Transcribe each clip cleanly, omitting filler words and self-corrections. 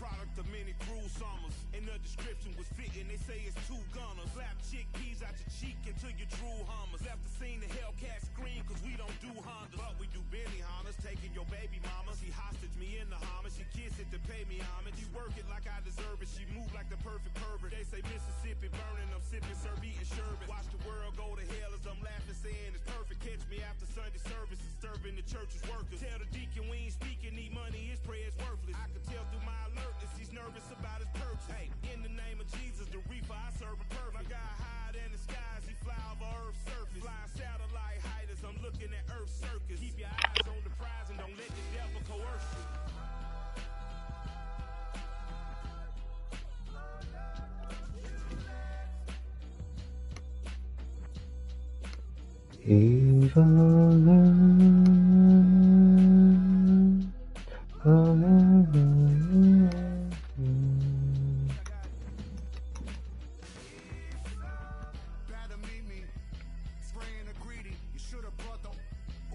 product of many cruel summers. And the description was fitting, they say it's two gunners. Slap chickpeas out your cheek until you true hummers. Left the scene, the Hellcat scream, cause we don't do Hondas. But we do Benny Hondas, taking your baby mama. She hostage me in the Hummer, she kiss it to pay me homage. She work it like I deserve it, she move like the perfect pervert. They say Mississippi burning, I'm sipping, serve, eating sherbet. Watch the world go to hell as I'm laughing, saying it's perfect. Catch me after Sunday service, disturbing the church's workers. Tell the deacon we ain't speaking, need money, his prayer's worthless. I can tell through my alertness, he's nervous about his purchase. Hey, in the name of Jesus, the reefer, I serve him perfect. My guy higher than the skies, he fly over Earth's surface. Flying satellite height as I'm looking at Earth's circus. Keep your eyes on the prize and don't let the devil coerce you. Better meet me, spraying a greedy. You should have brought the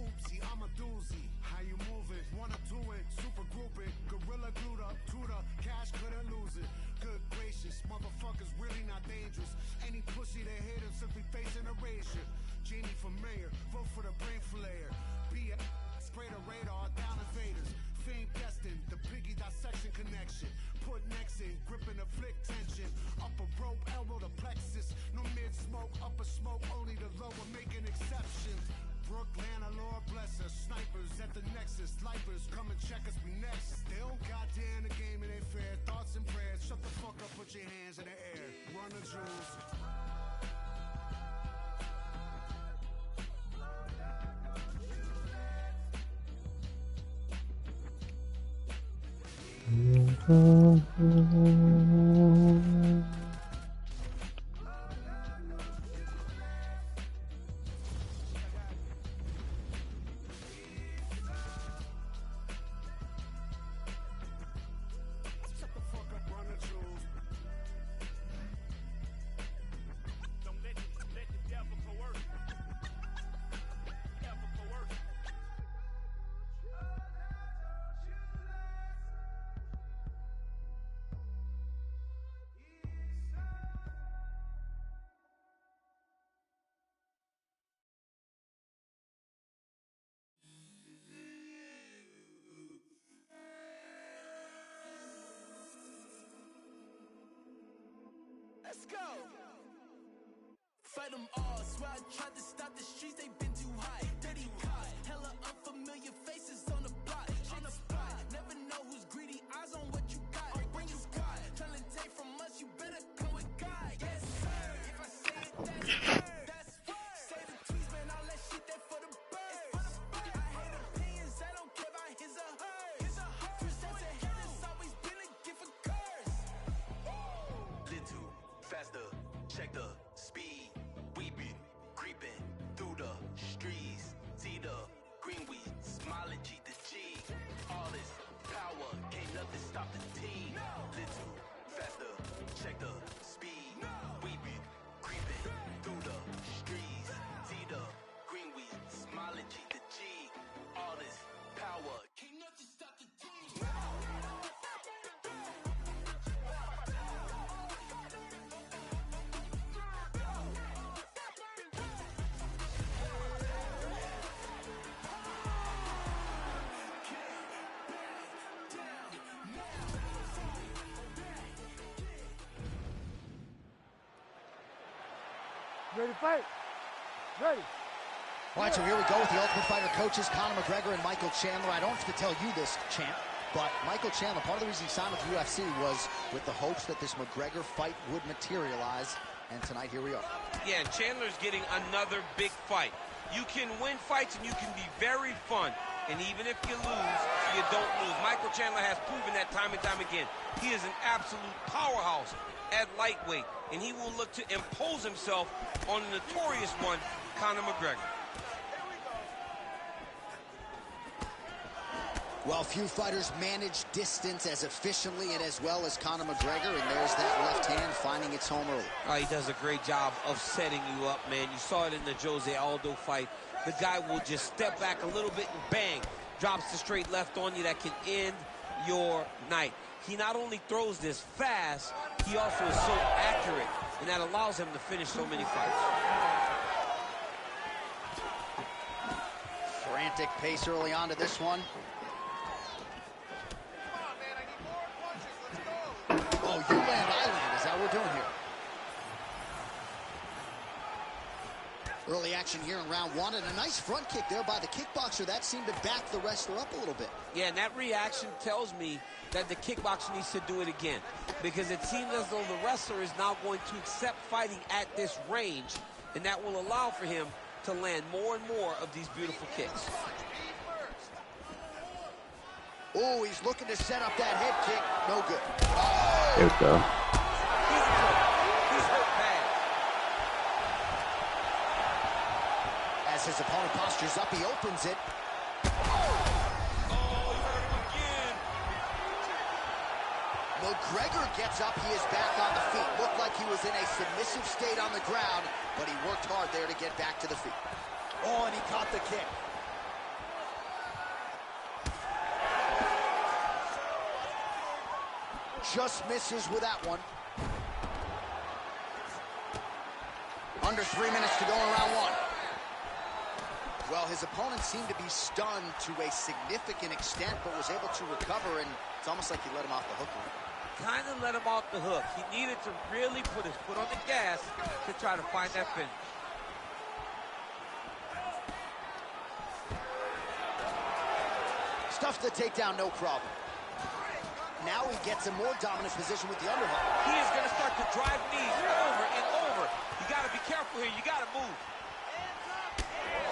oopsie, I'm a doozy. How you moving? Wanna do it? Super grouping, gorilla glued up to the cash, couldn't lose it. Good gracious, motherfuckers really not dangerous. Any pussy that hit him simply facing erasure. Genie for mayor, vote for the brain flayer. Be a spray the radar down invaders. Fame destined, the piggy dissection connection. Put necks in, gripping the flick tension. Upper rope, elbow to plexus. No mid smoke, upper smoke, only the lower making exceptions. Brooklyn, Lord bless us. Snipers at the nexus. Lifers come and check us, we next. They don't goddamn the game, it ain't fair. Thoughts and prayers, shut the fuck up, put your hands in the air. Run the jewels. Shut the fuck up, run the jewels. Don't let the devil coerce you. Devil coerce you. Let's go. Fight them all. Swear I tried to stop the streets, they been too high. Dirty cops, hella unfamiliar faces on the block. On the spot, never know who's greedy. Eyes on what you got. Bring your squad. Trying to take from us, you better come with God. Yes, sir. If I say it, that's word. That's word. Say the tweets, man, all that shit, that for the birds. I hate opinions, I don't care about his or hers. Presents a hit, it's always been a gift for curse. Little faster, check the speed. We been creeping through the streets. See the green weed, smile and cheat the G. All this power, can't nothing stop the team. Little faster, check the speed. We been creeping through the streets. See the green weed, smile and cheat the G. All this power, Can't nothing stop the team. Ready to fight? Ready. All right, so here we go with the Ultimate Fighter coaches, Conor McGregor and Michael Chandler. I don't have to tell you this, champ, but Michael Chandler, part of the reason he signed with the UFC was with the hopes that this McGregor fight would materialize, and tonight here we are. Yeah, and Chandler's getting another big fight. You can win fights and you can be very fun, and even if you lose, you don't lose. Michael Chandler has proven that time and time again. He is an absolute powerhouse at lightweight, and he will look to impose himself on the notorious one, Conor McGregor. Well, few fighters manage distance as efficiently and as well as Conor McGregor, and there's that left hand finding its home early. He does a great job of setting you up, man. You saw it in the Jose Aldo fight. The guy will just step back a little bit and bang, drops the straight left on you that can end your night. he not only throws this fast, he also is so accurate, and that allows him to finish so many fights. Frantic pace early on to this one. Oh, you land, I land. Is that what we're doing here? Early action here in round one, and a nice front kick there by the kickboxer. That seemed to back the wrestler up a little bit. Yeah, and that reaction tells me that the kickboxer needs to do it again, because it seems as though the wrestler is now going to accept fighting at this range, and that will allow for him to land more and more of these beautiful kicks. Oh, he's looking to set up that head kick. No good. There we go. He's hurt bad. As his opponent postures up, he opens it. McGregor gets up, he is back on the feet. Looked like he was in a submissive state on the ground, but he worked hard there to get back to the feet. Oh, and he caught the kick. Just misses with that one. Under 3 minutes to go in round one. Well, his opponent seemed to be stunned to a significant extent, but was able to recover, and it's almost like he let him off the hook. Kind of let him off the hook. He needed to really put his foot on the gas to try to find that finish. Stuffs the takedown, no problem. Now he gets a more dominant position with the underhook. He is going to start to drive knees over and over. You got to be careful here. You got to move.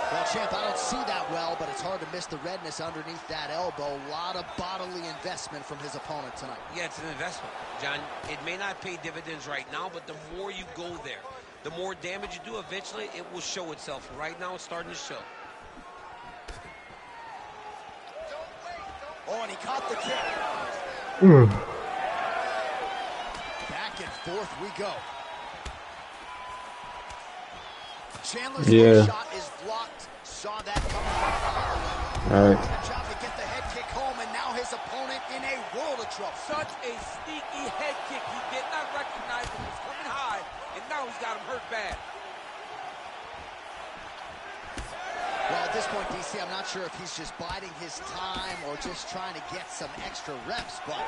Well, champ, I don't see that well, but it's hard to miss the redness underneath that elbow. A lot of bodily investment from his opponent tonight. Yeah, it's an investment, John. It may not pay dividends right now, but the more you go there, the more damage you do, eventually it will show itself. Right now, it's starting to show. Oh, and he caught the kick. Back and forth we go. Chandler's shot is blocked. Saw that coming. All right. Good job to get the head kick home, and now his opponent in a world of trouble. Such a sneaky head kick. He did not recognize it was coming high, and now he's got him hurt bad. Well, at this point, DC, I'm not sure if he's just biding his time or just trying to get some extra reps, but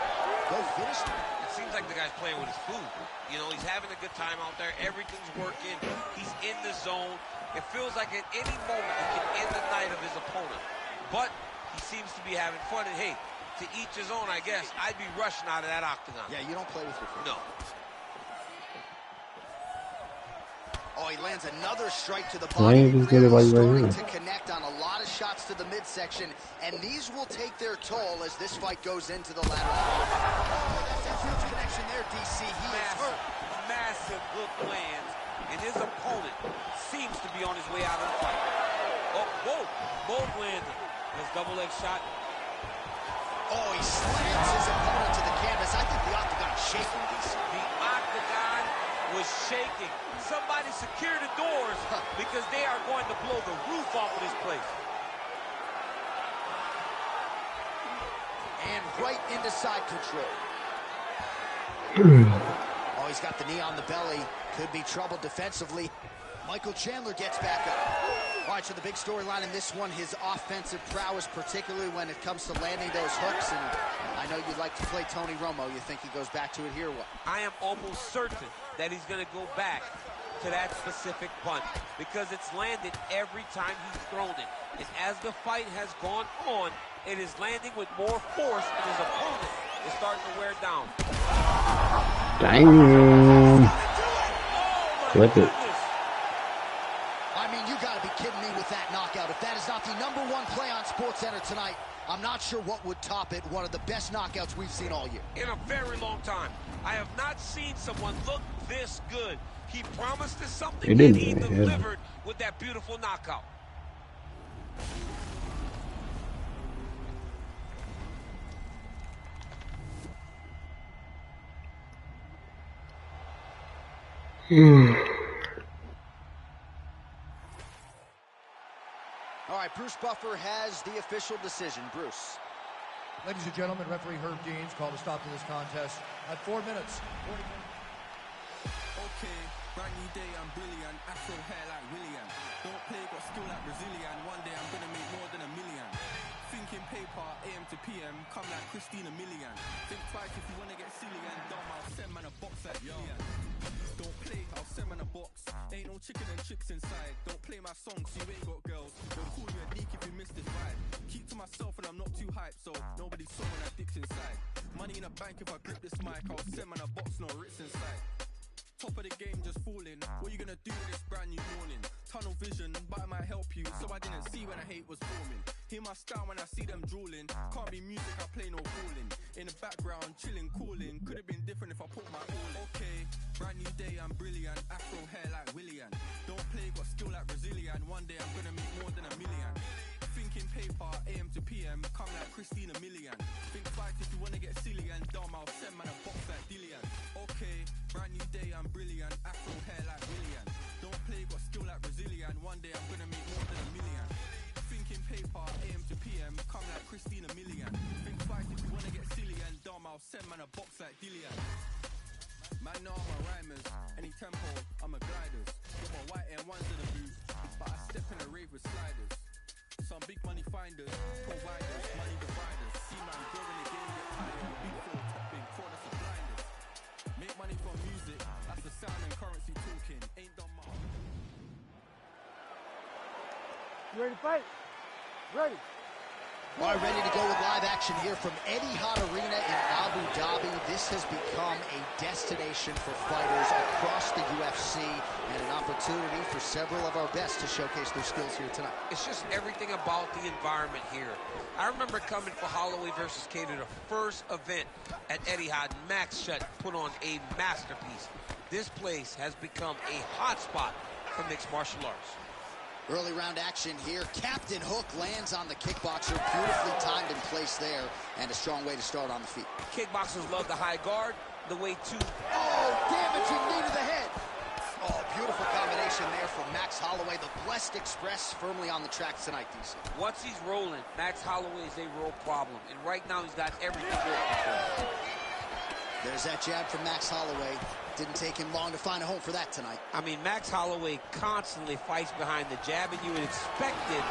go finish him. It seems like the guy's playing with his food. You know, he's having a good time out there. Everything's working. He's in the zone. It feels like at any moment he can end the night of his opponent. But he seems to be having fun. And, hey, to each his own, I guess. I'd be rushing out of that octagon. Yeah, you don't play with your food. No. Oh, he lands another strike to the body. Really starting to connect on a lot of shots to the midsection, and these will take their toll as this fight goes into the latter. Oh, that's a huge connection there, DC. He is hurt. Massive hook lands, and his opponent seems to be on his way out of the fight. Oh, whoa, both landed. This double leg shot. Oh, he slams his opponent to the canvas. I think the octagon is shaking, DC. The octagon was shaking. Somebody secure the doors because they are going to blow the roof off of this place. And right into side control. Oh, he's got the knee on the belly. Could be trouble defensively. Michael Chandler gets back up. All right, so the big storyline in this one, his offensive prowess, particularly when it comes to landing those hooks. And I know you'd like to play Tony Romo. You think he goes back to it here? What? I am almost certain that he's going to go back to that specific punch because it's landed every time he's thrown it. And as the fight has gone on, it is landing with more force, and his opponent is starting to wear down. Damn. Flip it. I mean, you got to be kidding me with that knockout. If that is not the #1 play on SportsCenter tonight, I'm not sure what would top it. One of the best knockouts we've seen all year. In a very long time. I have not seen someone look this good. He promised us something, and he delivered with that beautiful knockout. All right, Bruce Buffer has the official decision. Bruce. Ladies and gentlemen, referee Herb Deans called a stop to this contest at 4 minutes. 40 minutes. Okay, brand new day, I'm brilliant. Afro hair like William. Don't play, got skill like Brazilian. One day I'm gonna make more than $1 million. Thinking paper, AM to PM, come like Christina Milian. Think twice if you wanna get silly and dumb, I'll send man a box like Lillian. Don't play, I'll send man a box. Ain't no chicken and chicks inside. Don't play my songs, you ain't got girls. They'll call you a leak if you miss this vibe. Keep to myself and I'm not too hyped, so nobody saw when I dipped inside. Money in a bank if I grip this mic, I'll send man a box, no Ritz inside. Top of the game, just falling. What you gonna do with this brand new morning? Tunnel vision, but it might help you. So I didn't see when the hate was forming. Hear my style when I see them drooling. Can't be music, I play no calling. In the background, chilling, cooling. Could've been different if I put my all in. Okay, brand new day, I'm brilliant. Afro hair like William. Don't play, got skill like Brazilian. One day I'm gonna make more than $1 million. Thinking paper, AM to PM, come like Christina Milian. Think twice if you wanna get silly and dumb, I'll send man a box like Dillian. Okay, brand new day, I'm brilliant. Afro hair like William. Don't play, got skill like Brazilian. One day I'm gonna make more than $1 million. Thinking paper, AM to PM, come like Christina Milian. Think twice if you wanna get silly and dumb, I'll send man a box like Dillian. Man, know I'm a rhymers. Any tempo, I'm a gliders. Got my white M1s in the boot, but I step in a rave with sliders. Some big money finders, providers, money dividers. See man go in the game, get tired. Big four topping, corners of blinders. Make money from music, that's the sound and currency talking. Ain't done much. You ready to fight? Ready. All right, ready to go with live action here from Etihad Arena in Abu Dhabi. This has become a destination for fighters across the UFC and an opportunity for several of our best to showcase their skills here tonight. It's just everything about the environment here. I remember coming for Holloway versus Cater, the first event at Etihad. Max Shutt put on a masterpiece. This place has become a hotspot for mixed martial arts. Early round action here. Captain Hook lands on the kickboxer. Beautifully timed and placed there, and a strong way to start on the feet. Kickboxers love the high guard, the way to... Oh, damaging knee to the head. Oh, beautiful combination there from Max Holloway. The Blessed Express firmly on the track tonight, DC. Once he's rolling, Max Holloway is a real problem, and right now he's got everything working for him. There's that jab from Max Holloway. Didn't take him long to find a home for that tonight. I mean, Max Holloway constantly fights behind the jab, and you would expect it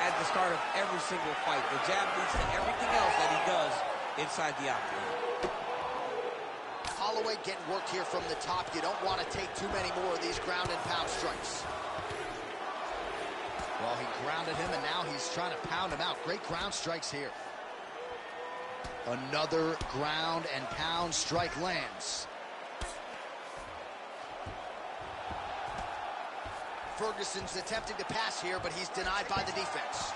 at the start of every single fight. The jab leads to everything else that he does inside the octagon. Holloway getting work here from the top. You don't want to take too many more of these ground and pound strikes. Well, he grounded him, and now he's trying to pound him out. Great ground strikes here. Another ground and pound strike lands. Ferguson's attempting to pass here, but he's denied by the defense.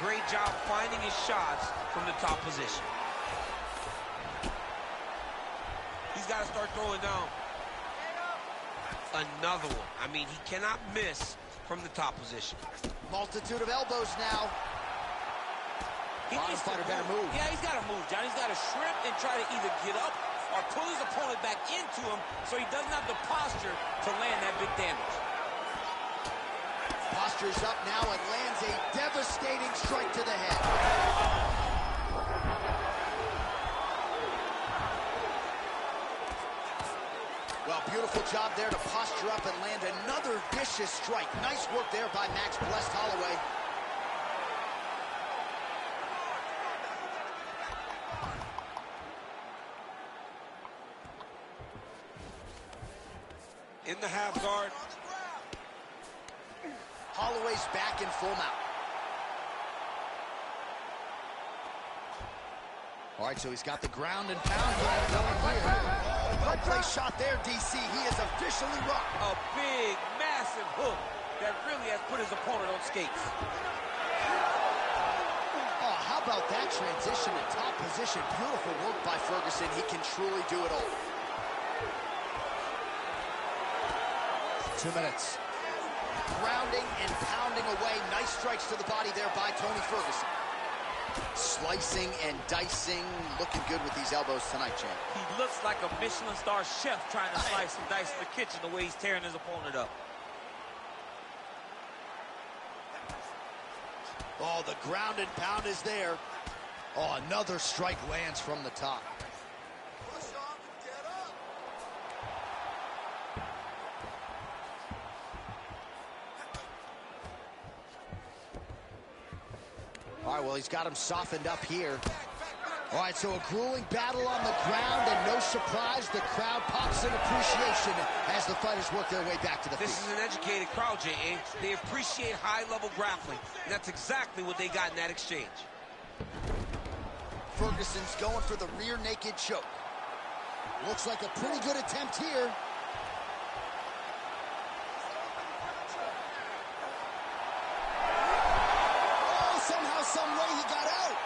Great job finding his shots from the top position. He's got to start throwing down. Another one. I mean, he cannot miss from the top position. Multitude of elbows now. Bottom fighter better move. Yeah, he's got to move, John. He's got to shrimp and try to either get up or pull his opponent back into him so he doesn't have the posture to land that big damage. Posture's up now and lands a devastating strike to the head. Well, beautiful job there to posture up and land another vicious strike. Nice work there by Max Blessed Holloway. In the half guard. Holloway's back in full mount. All right, so he's got the ground and pound going here. Well-placed shot there, DC. He is officially rocked. A big, massive hook that really has put his opponent on skates. Oh, how about that transition to top position? Beautiful work by Ferguson. He can truly do it all. 2 minutes. Grounding and pounding away. Nice strikes to the body there by Tony Ferguson. Slicing and dicing, looking good with these elbows tonight, champ. He looks like a Michelin star chef trying to slice and dice in the kitchen the way he's tearing his opponent up. Oh, the ground and pound is there. Oh, another strike lands from the top. All right, well, he's got him softened up here. All right, so a grueling battle on the ground, and no surprise, the crowd pops in appreciation as the fighters work their way back to the feet. This is an educated crowd, J.A. They appreciate high-level grappling, and that's exactly what they got in that exchange. Ferguson's going for the rear naked choke. Looks like a pretty good attempt here.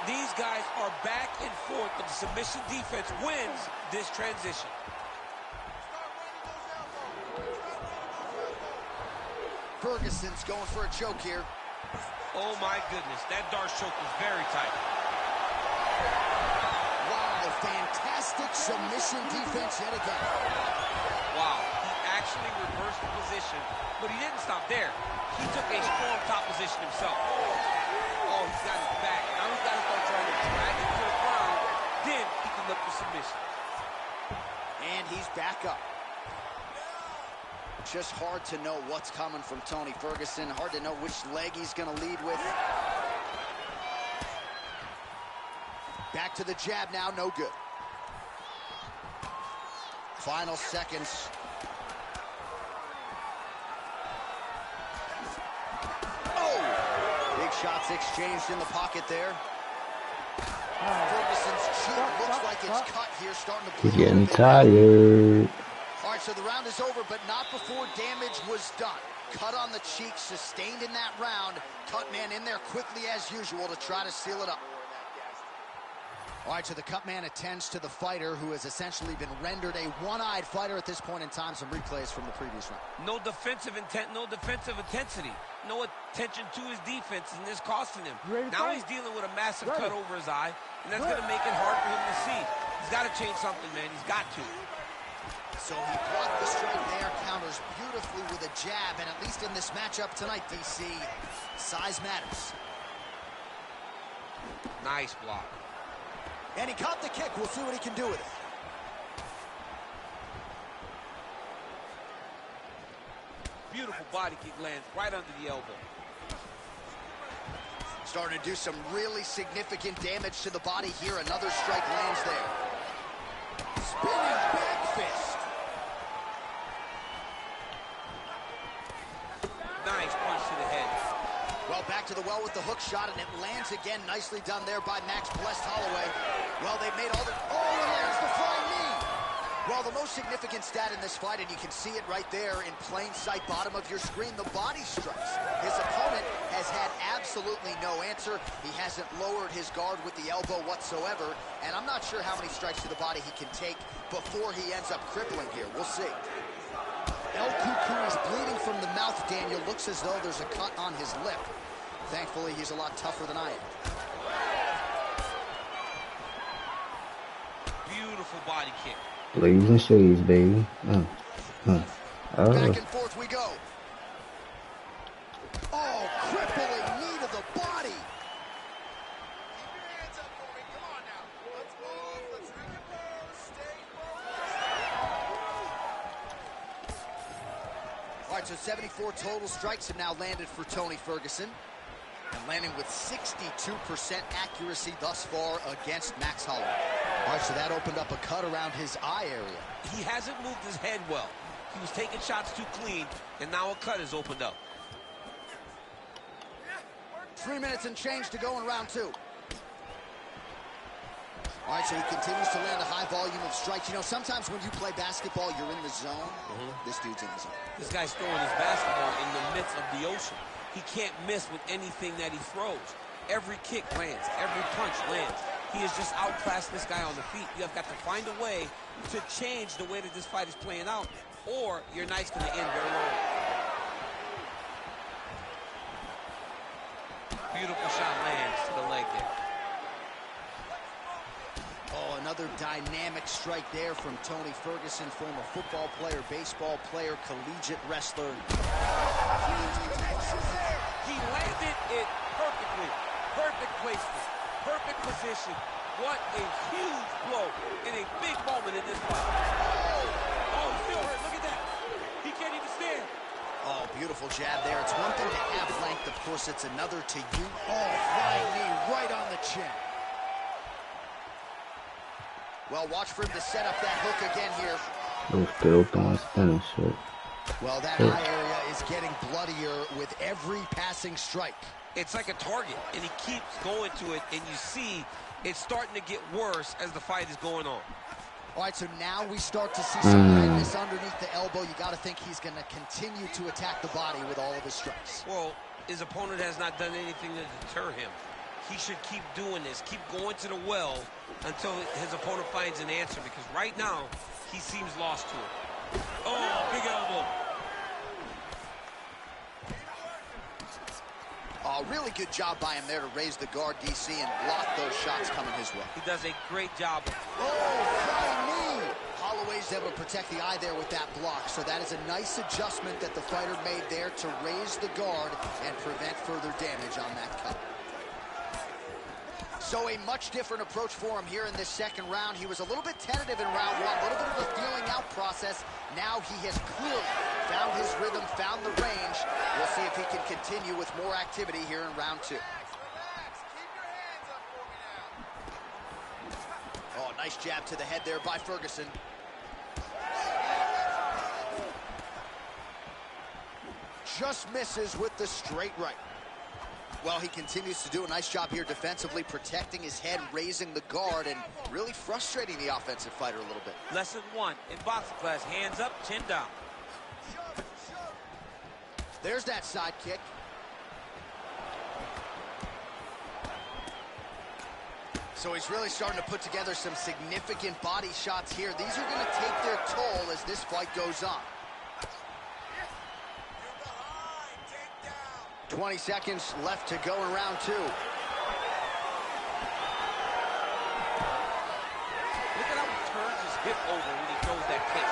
These guys are back and forth, but the submission defense wins this transition. Ferguson's going for a choke here. Oh my goodness, that Darce choke was very tight. Wow, fantastic submission defense yet again. Wow, he actually reversed the position, but he didn't stop there. He took a strong top position himself. Oh, he's got his back. Now he's got to start trying to drag him to the ground. Then he can look for submission. And he's back up. Just hard to know what's coming from Tony Ferguson. Hard to know which leg he's going to lead with. Back to the jab now, no good. Final seconds. Shots exchanged in the pocket there. Ferguson's cheek looks like it's cut here, starting to bleed. He's getting tired. All right, so the round is over, but not before damage was done. Cut on the cheek, sustained in that round. Cut man in there quickly as usual to try to seal it up. All right, so the cut man attends to the fighter who has essentially been rendered a one-eyed fighter at this point in time. Some replays from the previous round. No defensive intent, no defensive intensity. No attention to his defense, and this costing him. Now he's dealing with a massive cut over his eye, and that's going to make it hard for him to see. He's got to change something, man. He's got to. So he blocked the strike there, counters beautifully with a jab, and at least in this matchup tonight, DC, size matters. Nice block. And he caught the kick. We'll see what he can do with it. Beautiful body kick lands right under the elbow. Starting to do some really significant damage to the body here. Another strike lands there. Spinning back fist. Nice punch to the head. Well, back to the well with the hook shot, and it lands again. Nicely done there by Max Blessed Holloway. Well, they've made all the... Oh, it lands the flying knee. Well, the most significant stat in this fight, and you can see it right there in plain sight, bottom of your screen, the body strikes. His opponent has had absolutely no answer. He hasn't lowered his guard with the elbow whatsoever, and I'm not sure how many strikes to the body he can take before he ends up crippling here. We'll see. El Cuckoo is bleeding from the mouth, Daniel. Looks as though there's a cut on his lip. Thankfully, he's a lot tougher than I am. Beautiful body kick. Leaves and shades, baby. Back and forth we go. Oh, crippling knee to the body. Keep your hands up for me. Come on now. Let's move. Let's recompose. Stay focused. All right, so 74 total strikes have now landed for Tony Ferguson. And landing with 62% accuracy thus far against Max Holloway. All right, so that opened up a cut around his eye area. He hasn't moved his head well. He was taking shots too clean, and now a cut has opened up. 3 minutes and change to go in round two. All right, so he continues to land a high volume of strikes. You know, sometimes when you play basketball, you're in the zone. This dude's in the zone. This guy's throwing his basketball in the midst of the ocean. He can't miss with anything that he throws. Every kick lands. Every punch lands. He has just outclassed this guy on the feet. You have got to find a way to change the way that this fight is playing out, or your night's going to end very early. Beautiful shot lands to the leg there. Oh, another dynamic strike there from Tony Ferguson, former football player, baseball player, collegiate wrestler. He landed it perfectly. Perfect placement, perfect position. What a huge blow in a big moment in this fight. Oh, he's still hurt. Look at that. He can't even stand. Oh, beautiful jab there. It's one thing to have length. Of course, it's another to you. Oh, flying knee right on the chin. Well, watch for him to set up that hook again here. They're still throwing spinning shit. Well, that eye area is getting bloodier with every passing strike. It's like a target, and he keeps going to it, and you see it's starting to get worse as the fight is going on. All right, so now we start to see some redness underneath the elbow. You got to think he's going to continue to attack the body with all of his strikes. Well, his opponent has not done anything to deter him. He should keep doing this, keep going to the well until his opponent finds an answer, because right now he seems lost to it. Oh, big elbow. Oh, really good job by him there to raise the guard, DC, and block those shots coming his way. He does a great job. Oh, flying knee! Holloway's able to protect the eye there with that block, so that is a nice adjustment that the fighter made there to raise the guard and prevent further damage on that cut. So a much different approach for him here in this second round. He was a little bit tentative in round one, a little bit of a feeling out process. Now he has clearly found his rhythm, found the range. We'll see if he can continue with more activity here in round two. Oh, nice jab to the head there by Ferguson. Just misses with the straight right. Well, he continues to do a nice job here defensively, protecting his head, raising the guard, and really frustrating the offensive fighter a little bit. Lesson one in boxing class, hands up, chin down. There's that side kick. So he's really starting to put together some significant body shots here. These are going to take their toll as this fight goes on. 20 seconds left to go in round two. Look at how he turns his hip over when he throws that kick.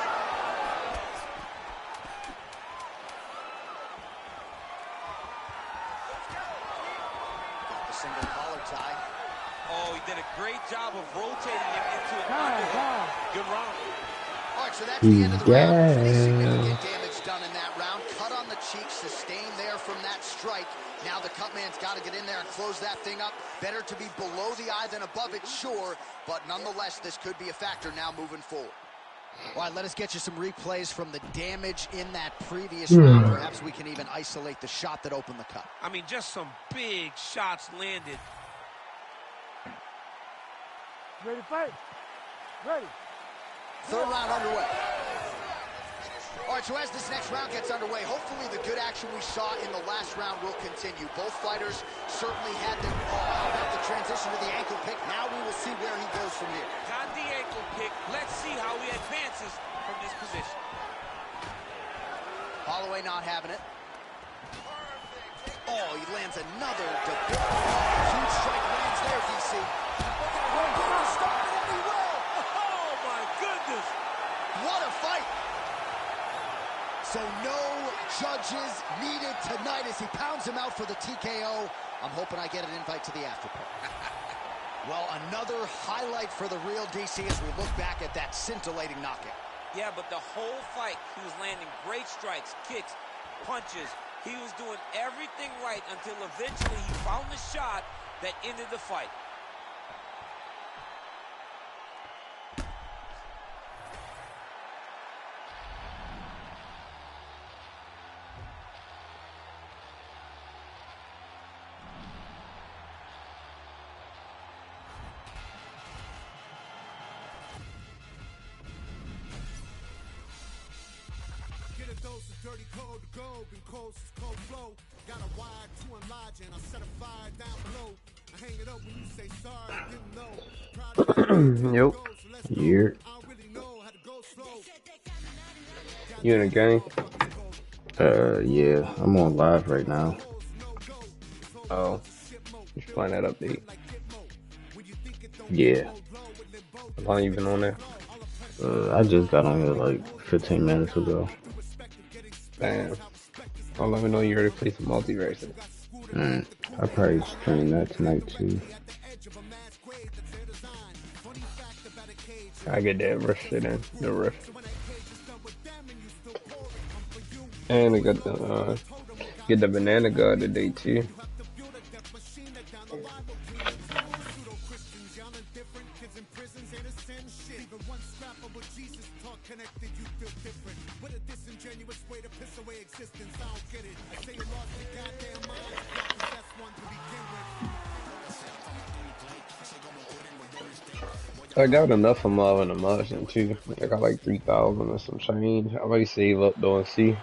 Got the single collar tie. Oh, he did a great job of rotating him into an underhook. Good round. All right, so that's the end of the round. Pretty significant damage done in that round. Cut on the cheek, sustained there from that strike. Now the cut man's got to get in there and close that thing up. Better to be below the eye than above it, sure. But nonetheless, this could be a factor now moving forward. All right, let us get you some replays from the damage in that previous round. Perhaps we can even isolate the shot that opened the cut. I mean, just some big shots landed. Ready to fight? Ready. Third round underway. All right, so as this next round gets underway, hopefully the good action we saw in the last round will continue. Both fighters certainly had the, the transition to the ankle pick. Now we will see where he goes from here. Got the ankle pick. Let's see how he advances from this position. Holloway not having it. Oh, he lands another huge strike lands there, DC. Oh, my goodness. What a fight. So no judges needed tonight as he pounds him out for the TKO. I'm hoping I get an invite to the after party. Well, another highlight for the real DC as we look back at that scintillating knockout. Yeah, but the whole fight, he was landing great strikes, kicks, punches. He was doing everything right until eventually he found the shot that ended the fight. Dose of dirty code to go, been cold since cold flow. Got a wire to enlarge and I set a fire down below. I hang it up when you say sorry, didn't know. Yep. Here. You in a game? Yeah, I'm on live right now. Oh, just playing that update. Yeah. How long you been on there? I just got on here like 15 minutes ago. Damn. I'll let me know you ready to play some multi-racing. I probably stream that tonight too. I get that riff shit in. The riff. And I got the get the banana guard today too. I got enough of Love and Emotion too. I got like 3,000 or some change. I might save up though and see.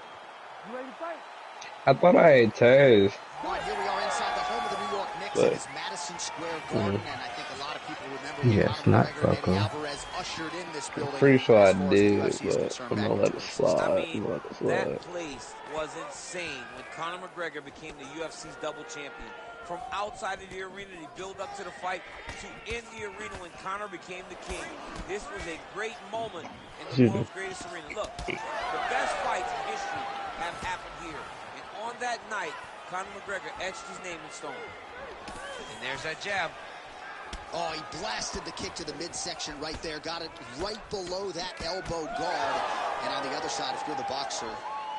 I thought I had Taz. Right, here we are inside the home of the New York Knicks. It is Madison Square Garden, and I think a lot of people remember yeah, it's not fucking. Alvarez ushered in this building. I'm pretty sure I did, but I'm gonna let it slide. I mean, that place was insane when Conor McGregor became the UFC's double champion. From outside of the arena, they build up to the fight, to in the arena when Conor became the king. This was a great moment in the world's greatest arena. Look, the best fights in history have happened here. And on that night, Conor McGregor etched his name in stone. And there's that jab. Oh, he blasted the kick to the midsection right there. Got it right below that elbow guard. And on the other side, if you're the boxer,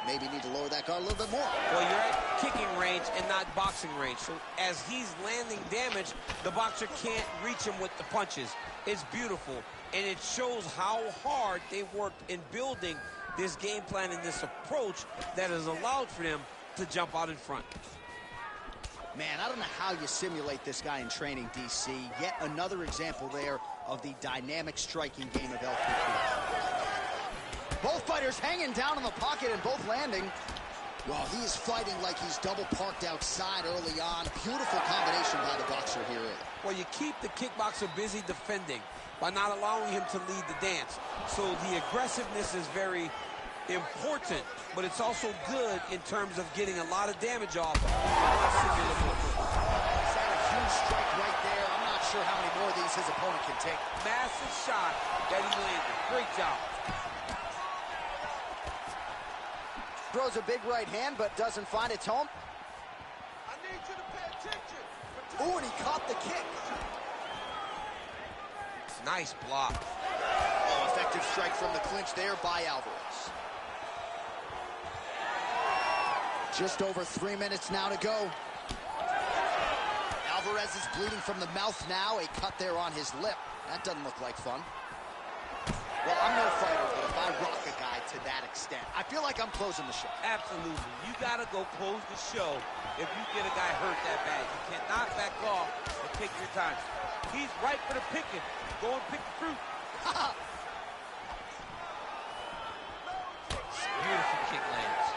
maybe need to lower that guard a little bit more. Well, you're at kicking range and not boxing range. So as he's landing damage, the boxer can't reach him with the punches. It's beautiful. And it shows how hard they've worked in building this game plan and this approach that has allowed for them to jump out in front. Man, I don't know how you simulate this guy in training, DC. Yet another example there of the dynamic striking game of LPP. Both fighters hanging down in the pocket and both landing. Well, he is fighting like he's double parked outside early on. Beautiful combination by the boxer here. Well, you keep the kickboxer busy defending by not allowing him to lead the dance. So the aggressiveness is very important, but it's also good in terms of getting a lot of damage off. He's had a huge strike right there. I'm not sure how many more of these his opponent can take. Massive shot that he landed. Great job. Throws a big right hand, but doesn't find its home. I need you to pay attention. Ooh, and he caught the kick. Nice block. Oh, effective strike from the clinch there by Alvarez. Just over 3 minutes now to go. Alvarez is bleeding from the mouth now. A cut there on his lip. That doesn't look like fun. Well, I'm no fighter, but if I rock a guy to that extent, I feel like I'm closing the show. Absolutely. You got to go close the show if you get a guy hurt that bad. You cannot back off and take your time. He's right for the picking. Go and pick the fruit. Beautiful kick lands.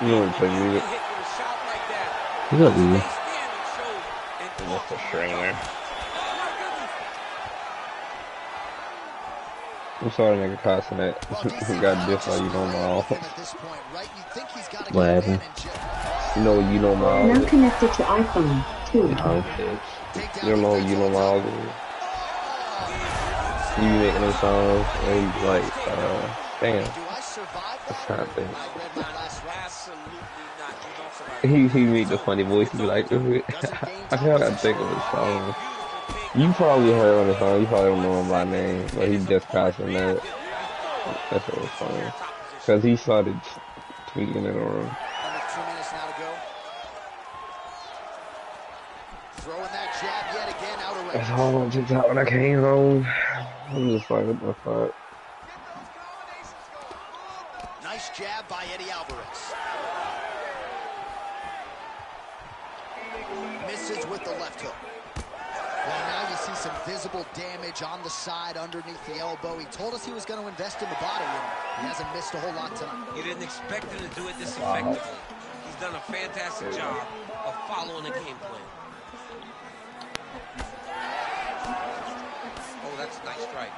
You don't play music. What's up, man? That's a stringer. I'm sorry, nigga, cussing that. You got this while you know my all. What happened? You know my all. Now connected to iPhone 2. Oh, bitch. You don't know you know my all. You be making them songs and you be like, damn. That's not bad. He made the funny voice. He be like, I gotta think of a song. You probably heard on the song. You probably don't know him by name, but he just cussing that. That's what was funny. Because he started tweeting it around. Under 2 minutes now to go. Throwing that jab yet again out of range. That's all I just out when I came home. I'm just like, what the fuck? Nice jab by Eddie Alvarez. Misses with the left hook. Well, now you see some visible damage on the side underneath the elbow. He told us he was going to invest in the body, and he hasn't missed a whole lot tonight. You didn't expect him to do it this effectively. He's done a fantastic job of following the game plan. Oh, that's a nice strike.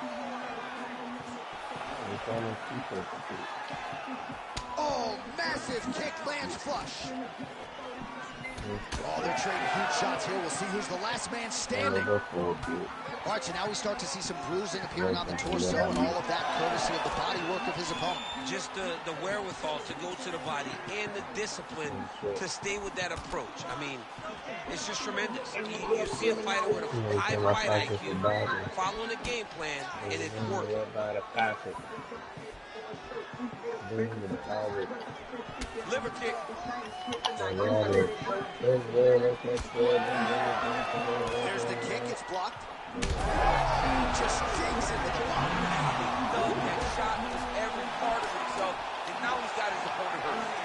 Oh, massive kick lands flush. Oh, they're trading huge shots here. We'll see who's the last man standing. All right, so now we start to see some bruising appearing on the torso, and all of that courtesy of the body work of his opponent. Just the wherewithal to go to the body and the discipline to stay with that approach. I mean, it's just tremendous. You see a fighter with a high fight IQ following a game plan, and it's working. Liver kick. There's the kick, it's blocked. Just digs into the body. He dug that shot with every part of himself, and now he's got his opponent hurt.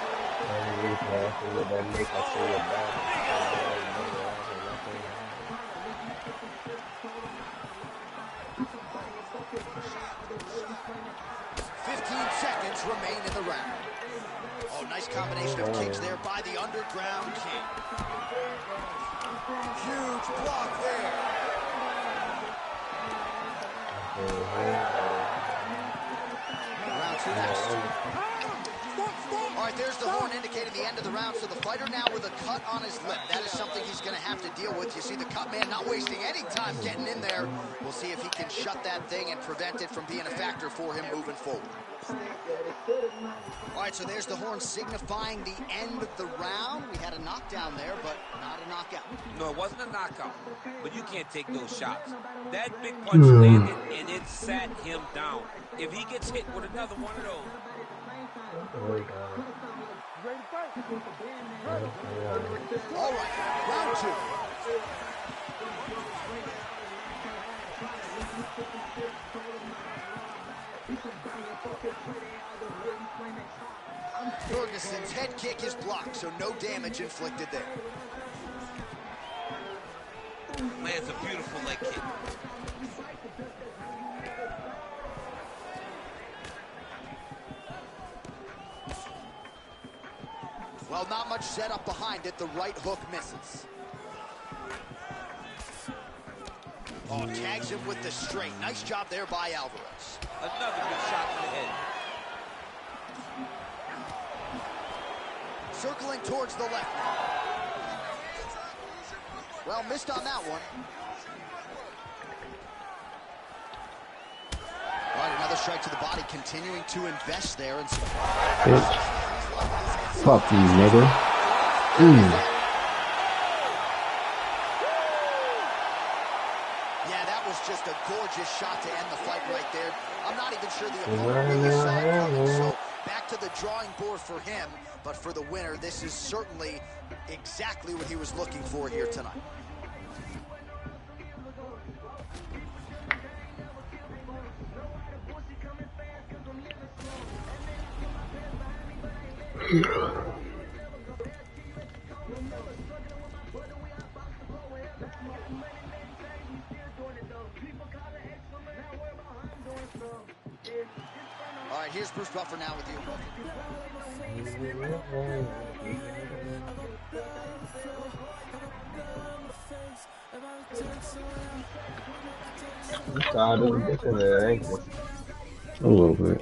15 seconds remain in the round. Oh, nice combination of kicks there by the underground king. Huge block there. Round 2 next. All right, there's the horn indicating the end of the round. So the fighter now with a cut on his lip. That is something he's going to have to deal with. You see the cut man not wasting any time getting in there. We'll see if he can shut that thing and prevent it from being a factor for him moving forward. All right, so there's the horn signifying the end of the round. We had a knockdown there, but not a knockout. No, it wasn't a knockout, but you can't take those shots. That big punch landed, and it sat him down. If he gets hit with another one of those. All right, round 2. Ferguson's head kick is blocked, so no damage inflicted there. Lands a beautiful leg kick. Well, not much setup behind it. The right hook misses. Oh, tags him with the straight. Nice job there by Alvarez. Another good shot to the head. Circling towards the left now. Well, missed on that one. All right, another strike to the body, continuing to invest there. And fuck you, nigga. Yeah, that was just a gorgeous shot to end the fight right there. I'm not even sure the opponent really saw it coming, so back to the drawing board for him. But for the winner, this is certainly exactly what he was looking for here tonight. All right, here's Bruce Buffer now with you. A little bit.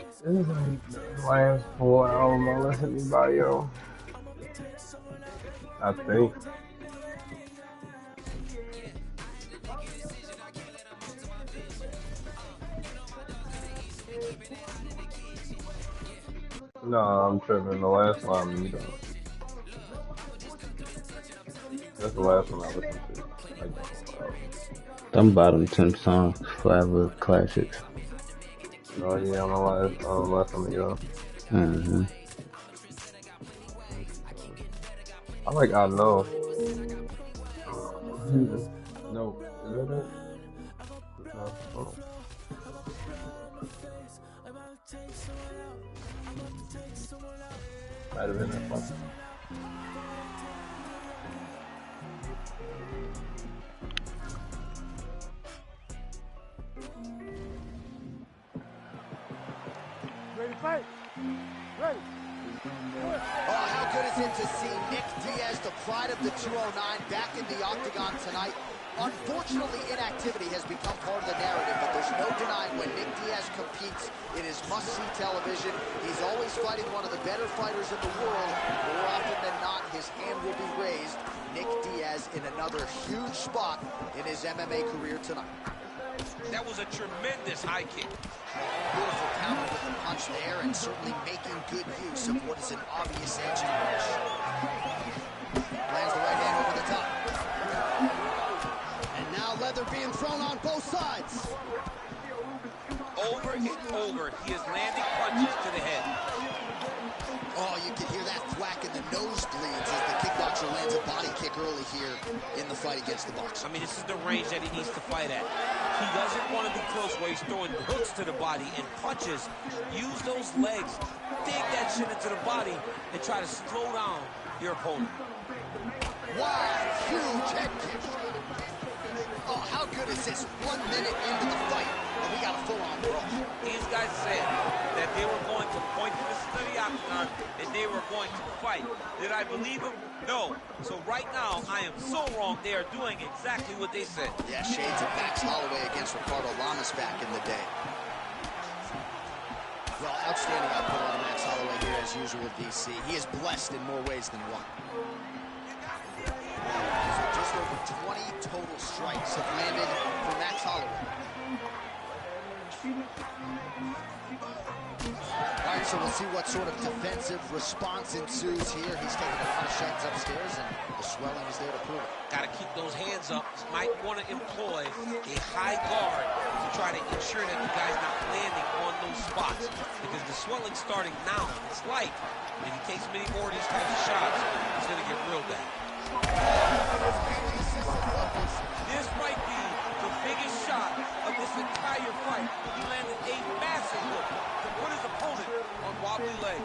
This is like the last 4 album I listened to by yo. I think. No, I'm tripping. The last one, you know. That's the last one I listened to. Them bottom 10 songs, forever classics. Oh yeah, I'm last on the go. I like I know. No, is that it? No. Oh. Might have been that one. Ready to fight? Ready. Oh, how good is it to see Nick Diaz, the pride of the 209, back in the octagon tonight? Unfortunately, inactivity has become part of the narrative, but there's no denying when Nick Diaz competes, it is must-see television. He's always fighting one of the better fighters in the world. More often than not, his hand will be raised. Nick Diaz in another huge spot in his MMA career tonight. That was a tremendous high kick. Beautiful counter with the punch there, and certainly making good use of what is an obvious edge in punch. Lands the right hand over the top. And now leather being thrown on both sides. Over and over, he is landing punches to the head. Oh, you can hear that thwack in the nosebleeds as the kickboxer lands a body kick early here in the fight against the boxer. I mean, this is the range that he needs to fight at. He doesn't want to be close where he's throwing hooks to the body and punches. Use those legs, dig that shit into the body, and try to slow down your opponent. Wow, huge head kick. Oh, how good is this? 1 minute into the fight, and we got a full-on brawl. These guys said that they were going to point to the center of the octagon and they were going to fight. Did I believe them? No. So right now, I am so wrong. They are doing exactly what they said. Yeah, shades of Max Holloway against Ricardo Lamas back in the day. Well, outstanding output on Max Holloway here as usual, DC. He is blessed in more ways than one. So just over 20 total strikes have landed for Max Holloway. All right, so we'll see what sort of defensive response ensues here. He's taking a lot of shots upstairs, and the swelling is there to prove it. Got to keep those hands up. Might want to employ a high guard to try to ensure that the guy's not landing on those spots, because the swelling's starting now. It's light, and he takes many more of these types of shots, it's going to get real bad. This might be the biggest shot of this entire fight. He landed a massive hook to put his opponent on wobbly legs.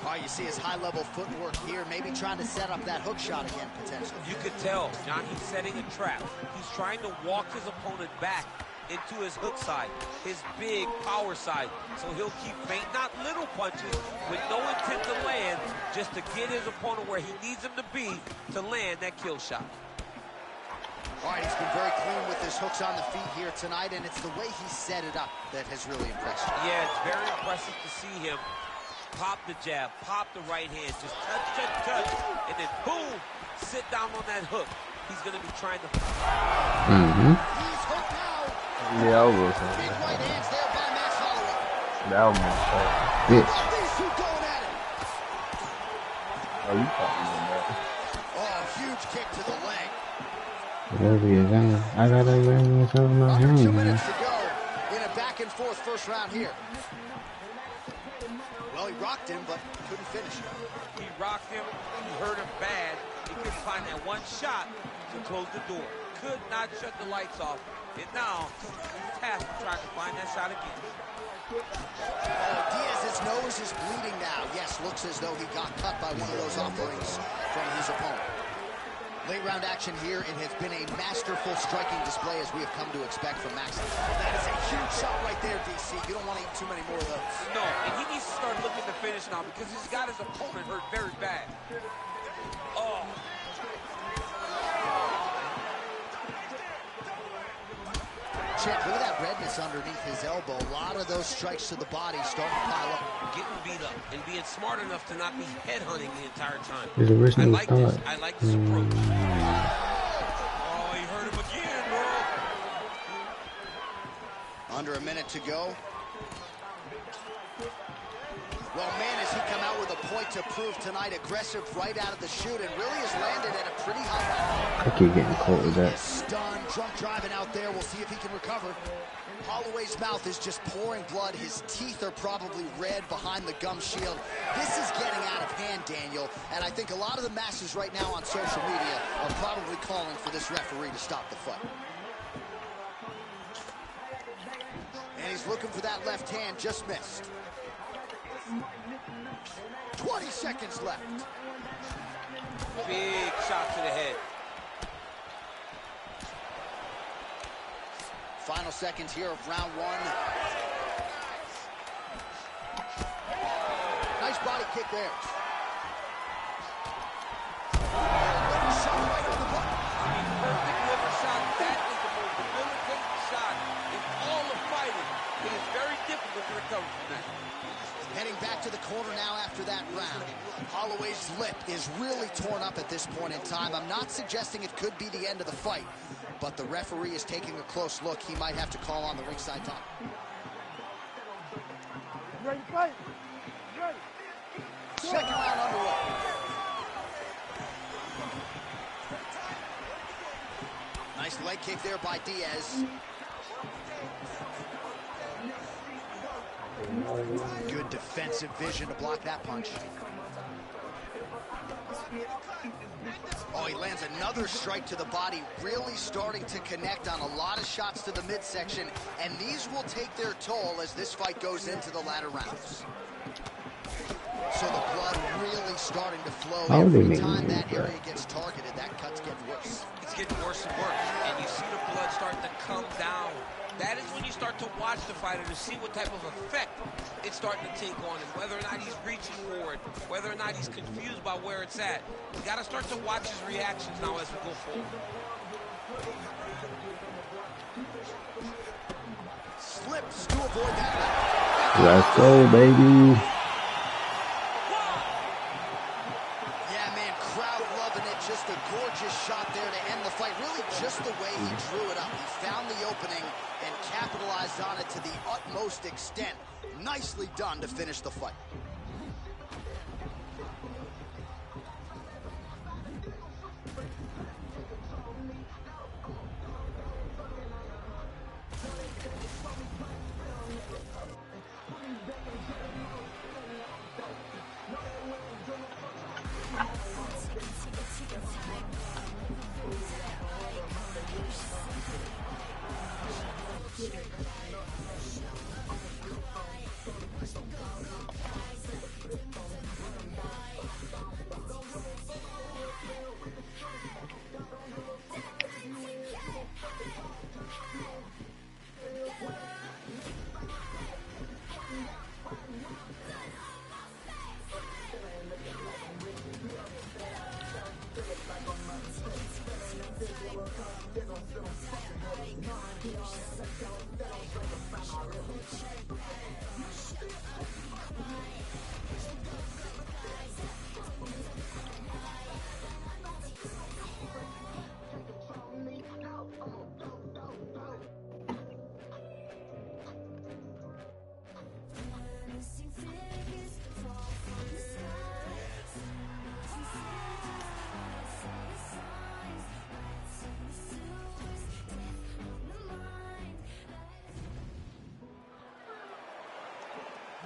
All right, you see his high-level footwork here, maybe trying to set up that hook shot again, potentially. You could tell, John, he's setting a trap. He's trying to walk his opponent back into his hook side, his big power side. So he'll keep feint, not little punches, with no intent to land, just to get his opponent where he needs him to be to land that kill shot. All right, he's been very clean with his hooks on the feet here tonight, and it's the way he set it up that has really impressed me. Yeah, it's very impressive to see him pop the jab, pop the right hand, just touch, touch, touch, and then boom, sit down on that hook. He's going to be trying to... He's hooked now. Yeah, I was listening. Big right hands there by Max Holloway. That was my fault. Bitch. These two going at it. Oh, you talking about that? Oh, huge kick to the leg. Whatever you're saying, I gotta bring myself my Under 2 hand. minutes to go in a back-and-forth first round here. Well, he rocked him, but couldn't finish him. He rocked him, he hurt him bad. He couldn't find that one shot to close the door. Could not shut the lights off. And now, he's tasked with trying to find that shot again. Oh, Diaz's nose is bleeding now. Yes, looks as though he got cut by one of those offerings from his opponent. Late round action here. It has been a masterful striking display as we have come to expect from Max. That is a huge shot right there, DC. You don't want to eat too many more of those. No, and he needs to start looking to finish now because he's got his opponent hurt very bad. Oh. Check, look at that redness underneath his elbow. A lot of those strikes to the body starting to pile up. Getting beat up and being smart enough to not be headhunting the entire time. His original I like this. thought. I like this approach. Oh, he hurt him again, bro. Under a minute to go. Well, man, has he come out with a point point to prove tonight. Aggressive right out of the chute and really has landed at a pretty high level. I keep getting caught with that. Stunned, drunk driving out there. We'll see if he can recover. Holloway's mouth is just pouring blood. His teeth are probably red behind the gum shield. This is getting out of hand, Daniel. And I think a lot of the masses right now on social media are probably calling for this referee to stop the fight. And he's looking for that left hand, just missed. 20 seconds left. Big shot to the head. Final seconds here of round one. Nice body kick there. Shot right on the button. Perfect liver shot. That is the most debilitating shot in all of fighting. It is very difficult to recover from that. Heading back to the corner now after that round. Holloway's lip is really torn up at this point in time. I'm not suggesting it could be the end of the fight, but the referee is taking a close look. He might have to call on the ringside top. Ready to fight? Ready. Second round underway. Nice leg kick there by Diaz. Good defensive vision to block that punch. Oh, he lands another strike to the body, really starting to connect on a lot of shots to the midsection, and these will take their toll as this fight goes into the latter rounds. So the blood really starting to flow. Every time that area gets targeted, that cut's getting worse. It's getting worse and worse, and you see the blood starting to come down. That is when you start to watch the fighter to see what type of effect it's starting to take on him, whether or not he's reaching for it, whether or not he's confused by where it's at. You got to start to watch his reactions now as we go forward. Slips to avoid that. Let's go, baby. Yeah, man, crowd loving it. Just a gorgeous shot there to end the fight. Really just the way he drew it up. He found the opening and capitalized on it to the utmost extent. Nicely done to finish the fight.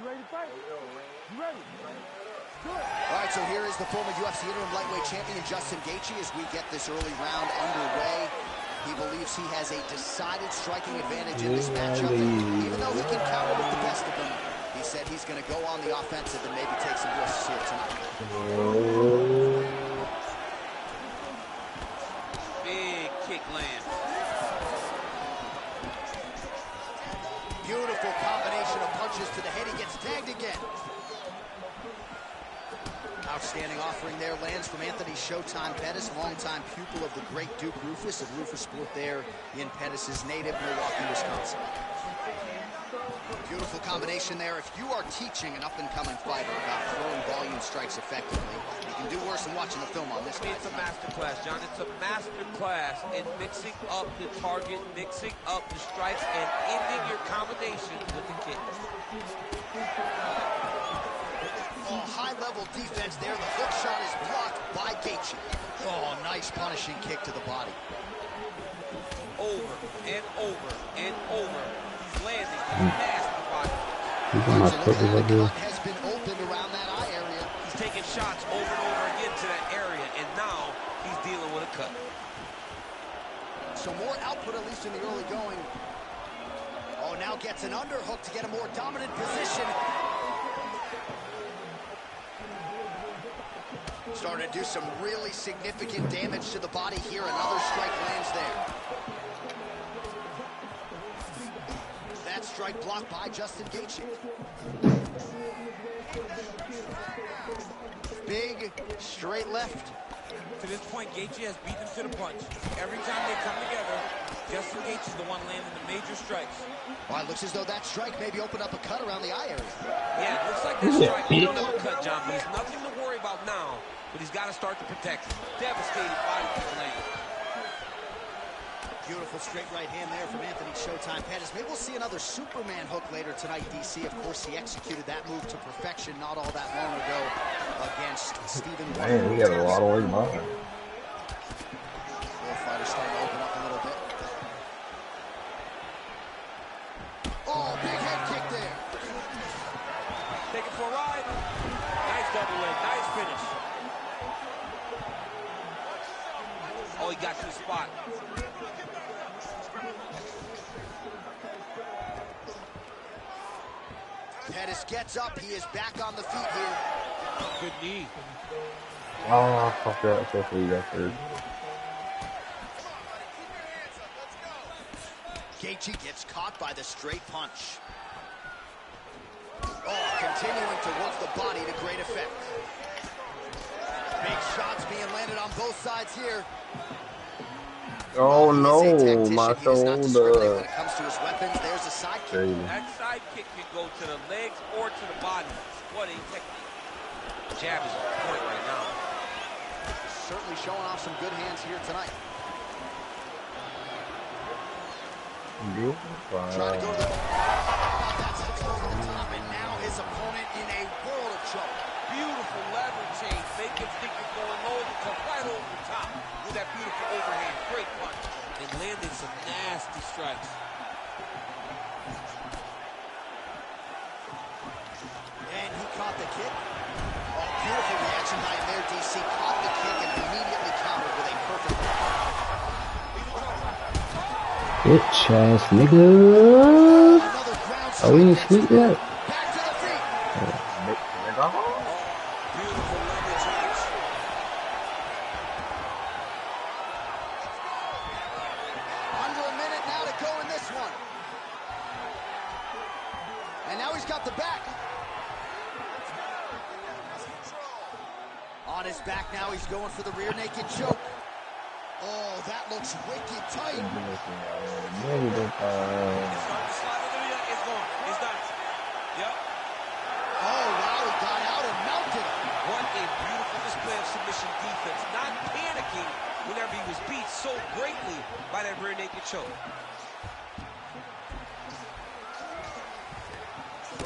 You ready to fight? You ready? Good. All right, so here is the former UFC interim lightweight champion, Justin Gaethje, as we get this early round underway. He believes he has a decided striking advantage in this matchup. And even though he can counter with the best of them, he said he's going to go on the offensive and maybe take some risks here tonight. Big kick land. Beautiful combination of punches to the head. He gets tagged again. Outstanding offering there lands from Anthony Showtime Pettis, longtime pupil of the great Duke Rufus of Rufus Sport there in Pettis' native Milwaukee, Wisconsin. Beautiful combination there. If you are teaching an up-and-coming fighter about throwing volume strikes effectively, you can do worse than watching the film on this guy. It's a master class, John. It's a master class in mixing up the target, mixing up the strikes, and ending your combination with the kick. High-level Incredible defense there. The hook shot is blocked by Gaethje. Oh, nice punishing kick to the body. Over and over and over. He's landing nasty body. He's on my clippers right here. Has been opened around that eye area. He's taking shots over and over again to that area, and now he's dealing with a cut. So more output, at least in the early going. Oh, now gets an underhook to get a more dominant position. Starting to do some really significant damage to the body here. Another strike lands there. That strike blocked by Justin Gaethje. Big, straight left. To this point, Gaethje has beat them to the punch. Every time they come together, Justin Gaethje is the one landing the major strikes. Well, it looks as though that strike maybe opened up a cut around the eye area. Yeah, it looks like this strike opened up a cut, John, but it's nothing to worry about now. But he's got to start to protect it. Devastating body kick land. Beautiful straight right hand there from Anthony Showtime Pettis. Maybe we'll see another Superman hook later tonight, DC. Of course, he executed that move to perfection not all that long ago against Stephen Wonder. Man, he got a lot of weight behind. Both fighters starting to open up a little bit. Oh, big head kick there. Take it for a ride. Nice double leg. Nice finish. Oh, he got to the spot. Pettis gets up. He is back on the feet here. Good knee. Oh, fuck that. So you got third. Gaethje gets caught by the straight punch. Oh, continuing to work the body to great effect. Big shots being landed on both sides here. Oh no, my shoulder. When it comes to his weapons, there's a side kick. That side kick can go to the legs or to the body. What a technique. Jab is on point right now. Certainly showing off some good hands here tonight. Trying to go to the... That's over the top, and now his opponent in a world of trouble. Beautiful lever change. Make him think you're going low to come right over the top with that beautiful overhand. Great punch. And landed some nasty strikes. And he caught the kick. Oh, beautiful reaction by him there, DC. Caught the kick and immediately countered with a perfect Bitch ass nigga. Are we in sleep yet? back to the feet. Beautiful lever change. Under a minute now to go in this one. And now he's got the back. On his back now, he's going for the rear naked choke. Oh, that looks wicked tight. It's gone. It's gone. It's done. Yep. Oh, wow, he got out and mounted. What a beautiful display of submission defense. Not panicking whenever he was beat so greatly by that rear naked choke.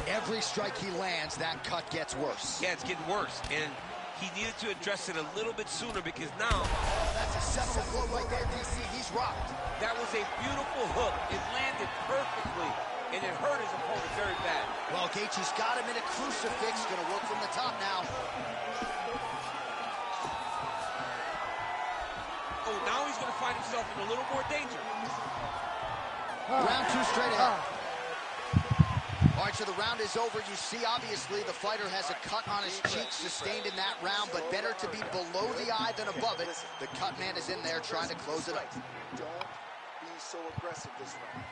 Every strike he lands, that cut gets worse. Yeah, it's getting worse. And he needed to address it a little bit sooner because now... That's a seminal blow right there, DC. He's rocked. That was a beautiful hook. It landed perfectly, and it hurt his opponent very bad. Well, Gaethje's got him in a crucifix. Going to work from the top now. Oh, now he's going to find himself in a little more danger. Round two straight ahead. All right, so the round is over. You see, obviously, the fighter has a cut on his cheek sustained in that round, but better to be below the eye than above it. The cut man is in there trying to close it up. Don't be so aggressive this round.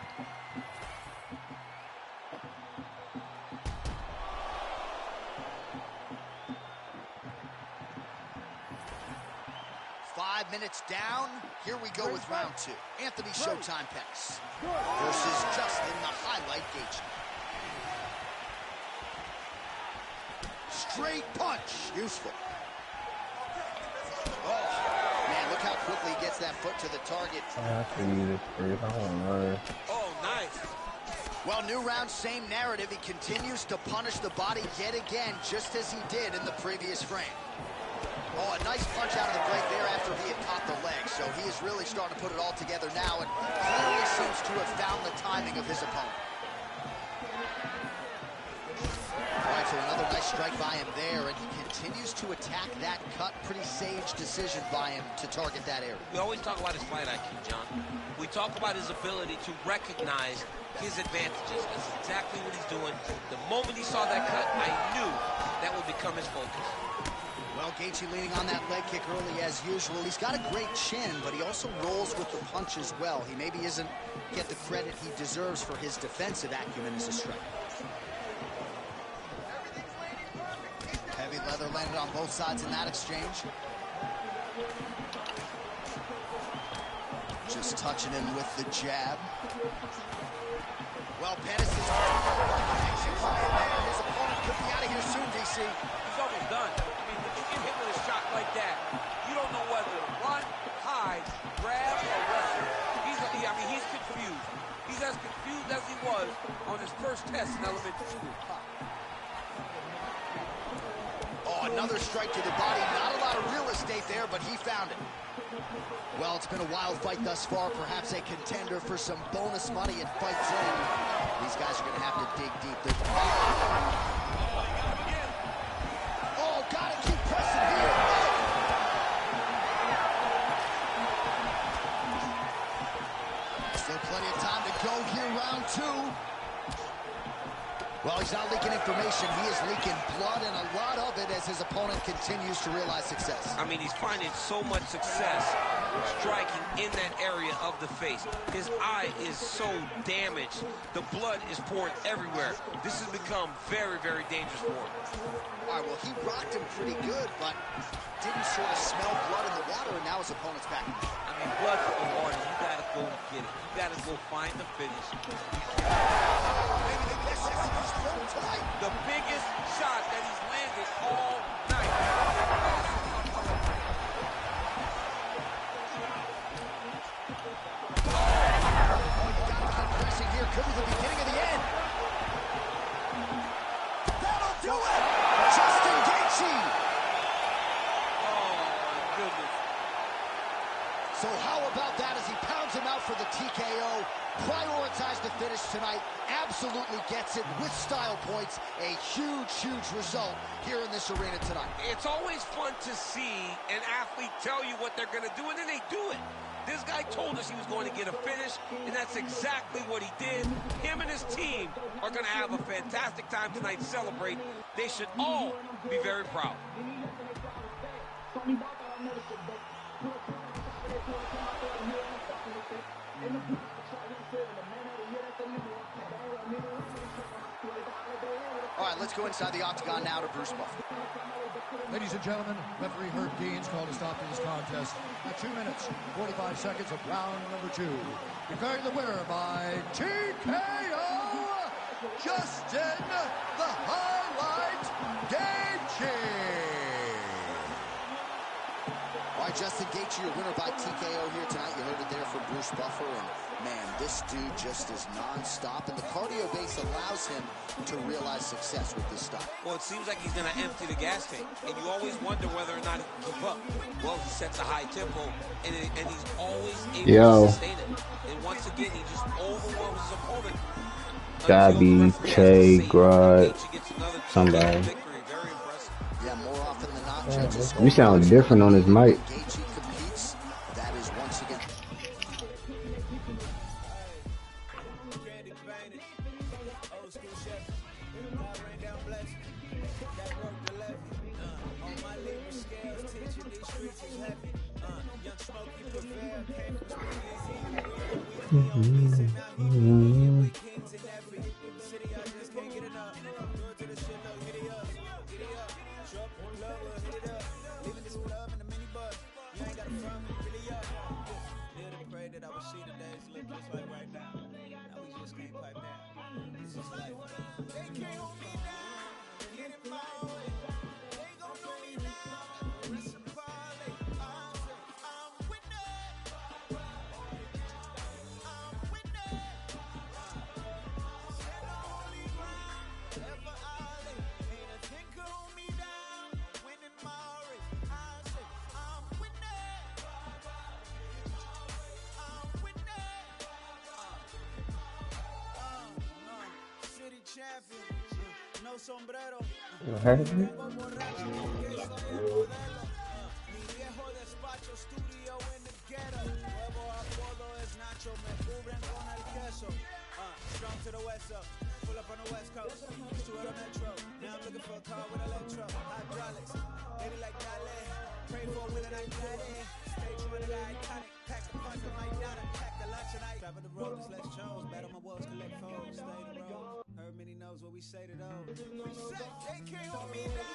5 minutes down. Here we go with round two. Anthony Showtime Pettis versus Justin the Highlight Gaethje. Straight punch. Useful. Oh, man, look how quickly he gets that foot to the target. I have to use it for you. I don't know. Oh, nice. Well, new round, same narrative. He continues to punish the body yet again, just as he did in the previous frame. Oh, a nice punch out of the break there after he had caught the leg. So he is really starting to put it all together now and clearly seems to have found the timing of his opponent. All right, so another nice strike by him there, and he continues to attack that cut. Pretty sage decision by him to target that area. We always talk about his fight IQ, John. We talk about his ability to recognize his advantages. That's exactly what he's doing. The moment he saw that cut, I knew that would become his focus. Well, Gaethje leaning on that leg kick early as usual. He's got a great chin, but he also rolls with the punch as well. He maybe isn't get the credit he deserves for his defensive acumen as a striker. Heavy leather landed on both sides in that exchange. Just touching him with the jab. Well, Pettis is connection flying there. His opponent could be out of here soon, DC. He's almost done. I mean, when you get hit with a shot like that, you don't know whether to run, hide, grab, or wrestle. He's confused. He's as confused as he was on his first test in elementary school. Oh, another strike to the body. Not a lot of real estate there, but he found it. Well, it's been a wild fight thus far. Perhaps a contender for some bonus money at Fight Zone. These guys are going to have to dig deep. Oh, gotta keep pressing here. Still plenty of time to go here, round two. Well, he's not leaking information. He is leaking blood, and a lot of it as his opponent continues to realize success. I mean, he's finding so much success striking in that area of the face. His eye is so damaged. The blood is pouring everywhere. This has become very, very dangerous for him. All right, well, he rocked him pretty good, but didn't sort of smell blood in the water, and now his opponent's back. I mean, blood in the water. You got to go get it. You got to go find the finish. The biggest shot that he's landed all night. Oh, you gotta keep pressing here. Could be the beginning of the end. That'll do it! Justin Gaethje! Oh, my goodness. So how about that as he pounds him out for the TKO? Prioritized the finish tonight. Absolutely gets it with style points. A huge, huge result here in this arena tonight. It's always fun to see an athlete tell you what they're going to do, and then they do it. This guy told us he was going to get a finish, and that's exactly what he did. Him and his team are going to have a fantastic time tonight to celebrate. They should all be very proud. All right, let's go inside the octagon now to Bruce Buffer. Ladies and gentlemen, referee Herb Dean's called a stop to this contest at 2 minutes, 45 seconds of round number 2. Declaring the winner by TKO, Justin the Highlight Gaethje. All right, Justin Gaethje, your winner by TKO here tonight. You heard it there from Bruce Buffer, and man, this dude just is non-stop, and the cardio base allows him to realize success with this style. Well, it seems like he's going to empty the gas tank, and you always wonder whether or not he can keep up. Well, he sets a high tempo, and he's always able to sustain it. And once again, he just overwhelms his opponent. Gabby, Che, Grud, somebody. Yeah, more often than not, judges. You sound different on his mic. Gaethje competes. That is once again. No sombrero. What? Vengo borracho porque soy el modelo. Mi viejo despacho, studio en the ghetto. Nuevo apodo es Nacho, me cubren con el queso. Strong to the west up, pull up on the west coast. Used to it on metro, now I'm looking for a car with electro. Hydraulics, baby like Dale. Pray for a winner like Daddy. Stay true to the iconic. Pack the punch, I might not pack the lunch tonight. Travel the road, this less chose. Battle my walls, collect foes. Stay the road. Heard many knows what we say to those. They can't hold me down.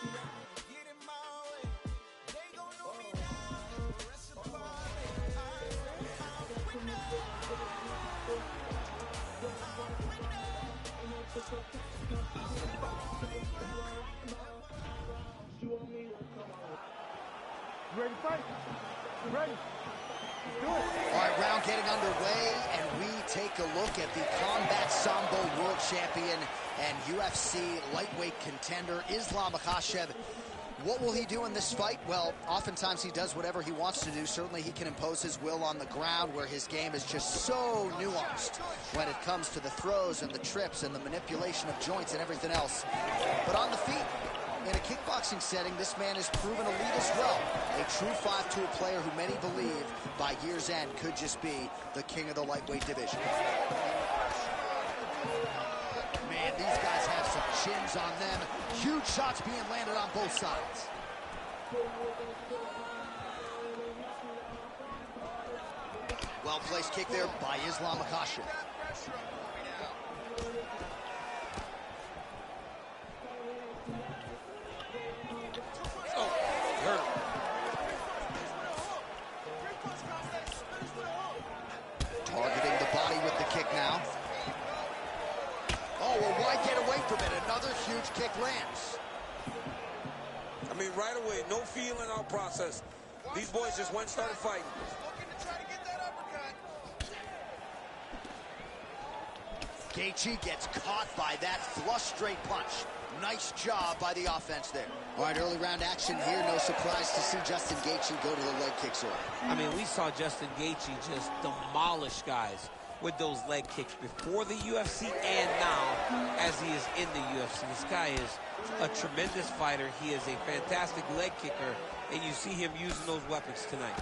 Get in my way. They gon' know me now. Rest of party. I'm a winner. You ready to fight? You ready? Do it. All right, round getting underway, and we take a look at the Combat Sambo World Champion and UFC lightweight contender, Islam Makhachev. What will he do in this fight? Well, oftentimes he does whatever he wants to do. Certainly he can impose his will on the ground, where his game is just so nuanced when it comes to the throws and the trips and the manipulation of joints and everything else. But on the feet, in a kickboxing setting, this man has proven elite as well. A true 5-tool player who many believe by year's end could just be the king of the lightweight division. Man, these guys have some chins on them. Huge shots being landed on both sides. Well-placed kick there by Islam Makhachev. Targeting the body with the kick now. Oh, well, why get away from it? Another huge kick lands. I mean, right away, no feel in our process. These boys just went and started fighting. Gaethje gets caught by that flush straight punch. Nice job by the offense there. All right, early round action here. No surprise to see Justin Gaethje go to the leg kicks early. I mean, we saw Justin Gaethje just demolish guys with those leg kicks before the UFC and now as he is in the UFC. This guy is a tremendous fighter. He is a fantastic leg kicker, and you see him using those weapons tonight.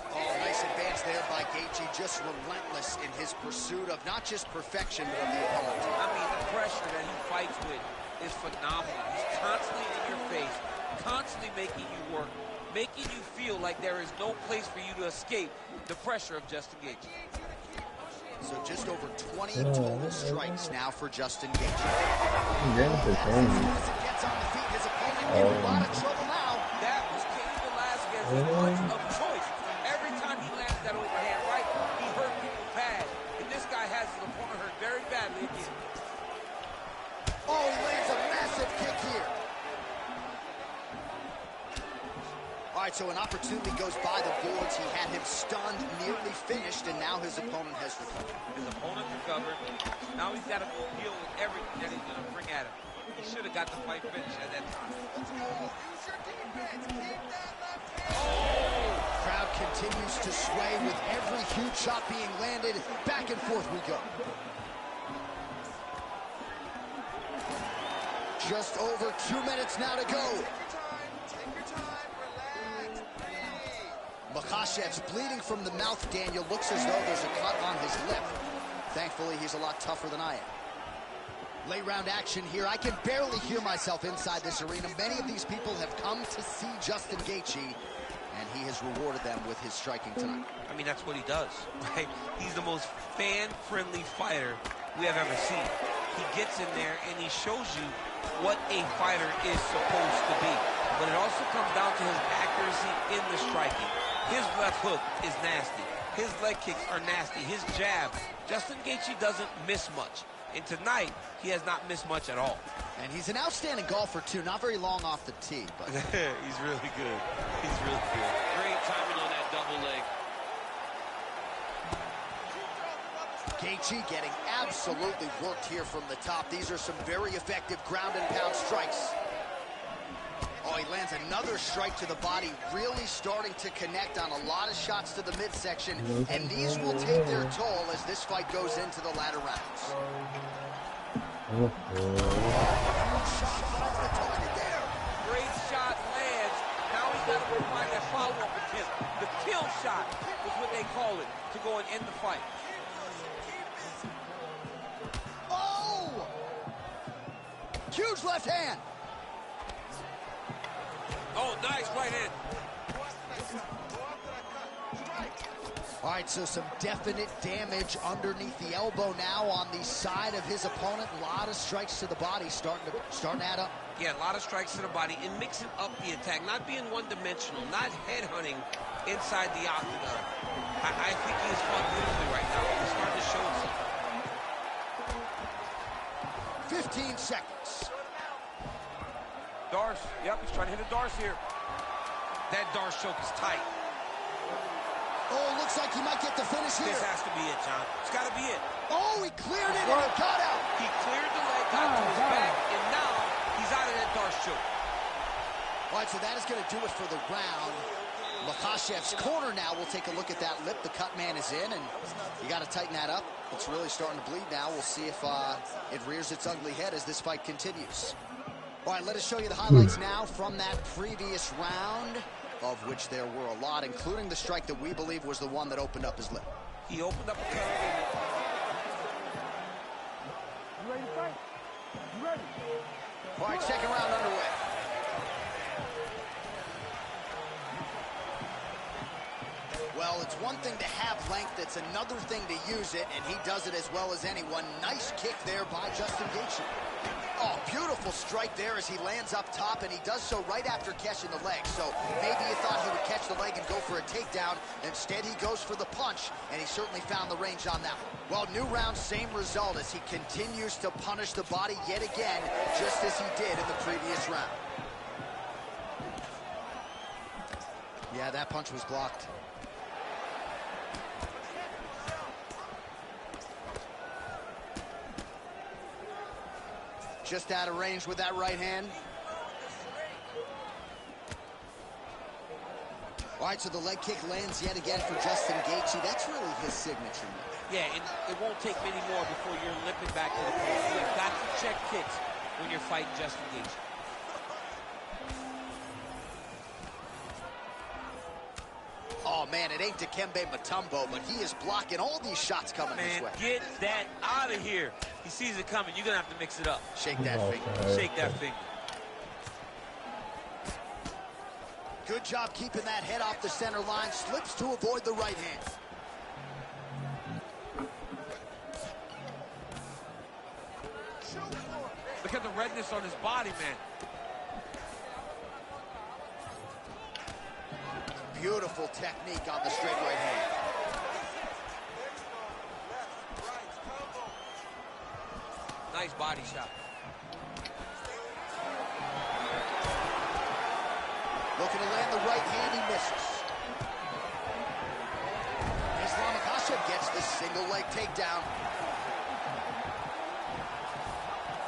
Oh, nice advance there by Gaethje, just relentless in his pursuit of not just perfection, but of the opponent. I mean, the pressure that he fights with is phenomenal. He's constantly in your face, constantly making you work, making you feel like there is no place for you to escape the pressure of Justin Gaethje. So just over 20 total strikes now for Justin Gaethje. Gets on the feet, his opponent in a lot of trouble now. That was Cain Velasquez's punch of choice. Every time he lands that overhand right, he hurt people bad. And this guy has his opponent hurt very badly again. Oh, he lands a massive kick here. All right, so an opportunity goes by the boards. He had him stunned, nearly finished, and now his opponent has recovered. His opponent recovered. Now he's got to go deal with everything that he's going to bring at him. He should have got the fight finished at that time. Crowd continues to sway with every huge shot being landed. Back and forth we go. Just over 2 minutes now to go. Makhachev's bleeding from the mouth, Daniel. Looks as though there's a cut on his lip. Thankfully, he's a lot tougher than I am. Late round action here. I can barely hear myself inside this arena. Many of these people have come to see Justin Gaethje, and he has rewarded them with his striking tonight. I mean, that's what he does, right? He's the most fan-friendly fighter we have ever seen. He gets in there and he shows you what a fighter is supposed to be. But it also comes down to his accuracy in the striking. His left hook is nasty. His leg kicks are nasty. His jab, Justin Gaethje doesn't miss much. And tonight, he has not missed much at all. And he's an outstanding golfer, too. Not very long off the tee, but... He's really good. He's really good. Great timing on that double leg. Gaethje getting absolutely worked here from the top. These are some very effective ground and pound strikes. Oh, he lands another strike to the body, really starting to connect on a lot of shots to the midsection, and these will take their toll as this fight goes into the latter rounds. Great shot lands. Now he's got to find that follow-up attempt. The kill shot is what they call it, to go and end the fight. Oh! Huge left hand. Oh, nice right hand. All right, so some definite damage underneath the elbow now on the side of his opponent. A lot of strikes to the body starting to add up. Yeah, a lot of strikes to the body and mixing up the attack, not being one-dimensional, not headhunting inside the octagon. I think he is fought beautifully right now. He's starting to show himself. 15 seconds. Darce, yep, he's trying to hit a Darce here. That Darce choke is tight. Oh, looks like he might get the finish here. This has to be it, John. It's got to be it. Oh, he cleared it and it got out. He cleared the leg, got to his back, and now he's out of that Darce choke. All right, so that is going to do it for the round. Makhachev's corner now. We'll take a look at that lip. The cut man is in, and you got to tighten that up. It's really starting to bleed now. We'll see if it rears its ugly head as this fight continues. All right, let us show you the highlights now from that previous round, of which there were a lot, including the strike that we believe was the one that opened up his lip. He opened up a cut. You ready to fight? You ready? All right, second round underway. Well, it's one thing to have length, it's another thing to use it, and he does it as well as anyone. Nice kick there by Justin Gaethje. Oh, beautiful strike there as he lands up top, and he does so right after catching the leg. So maybe you thought he would catch the leg and go for a takedown. Instead, he goes for the punch, and he certainly found the range on that one. Well, new round, same result as he continues to punish the body yet again, just as he did in the previous round. Yeah, that punch was blocked. Just out of range with that right hand. All right, so the leg kick lands yet again for Justin Gaethje. That's really his signature move. Yeah, and it won't take many more before you're limping back to the cage. You've got to check kicks when you're fighting Justin Gaethje. Oh, man, it ain't Dikembe Mutombo, but he is blocking all these shots coming this way. Get that out of here. He sees it coming. You're going to have to mix it up. Shake that finger. Shake that finger. Good job keeping that head off the center line. Slips to avoid the right hand. Look at the redness on his body, man. Beautiful technique on the straight right hand. Nice body shot. Looking to land the right hand, he misses. Islam Makhachev gets the single leg takedown.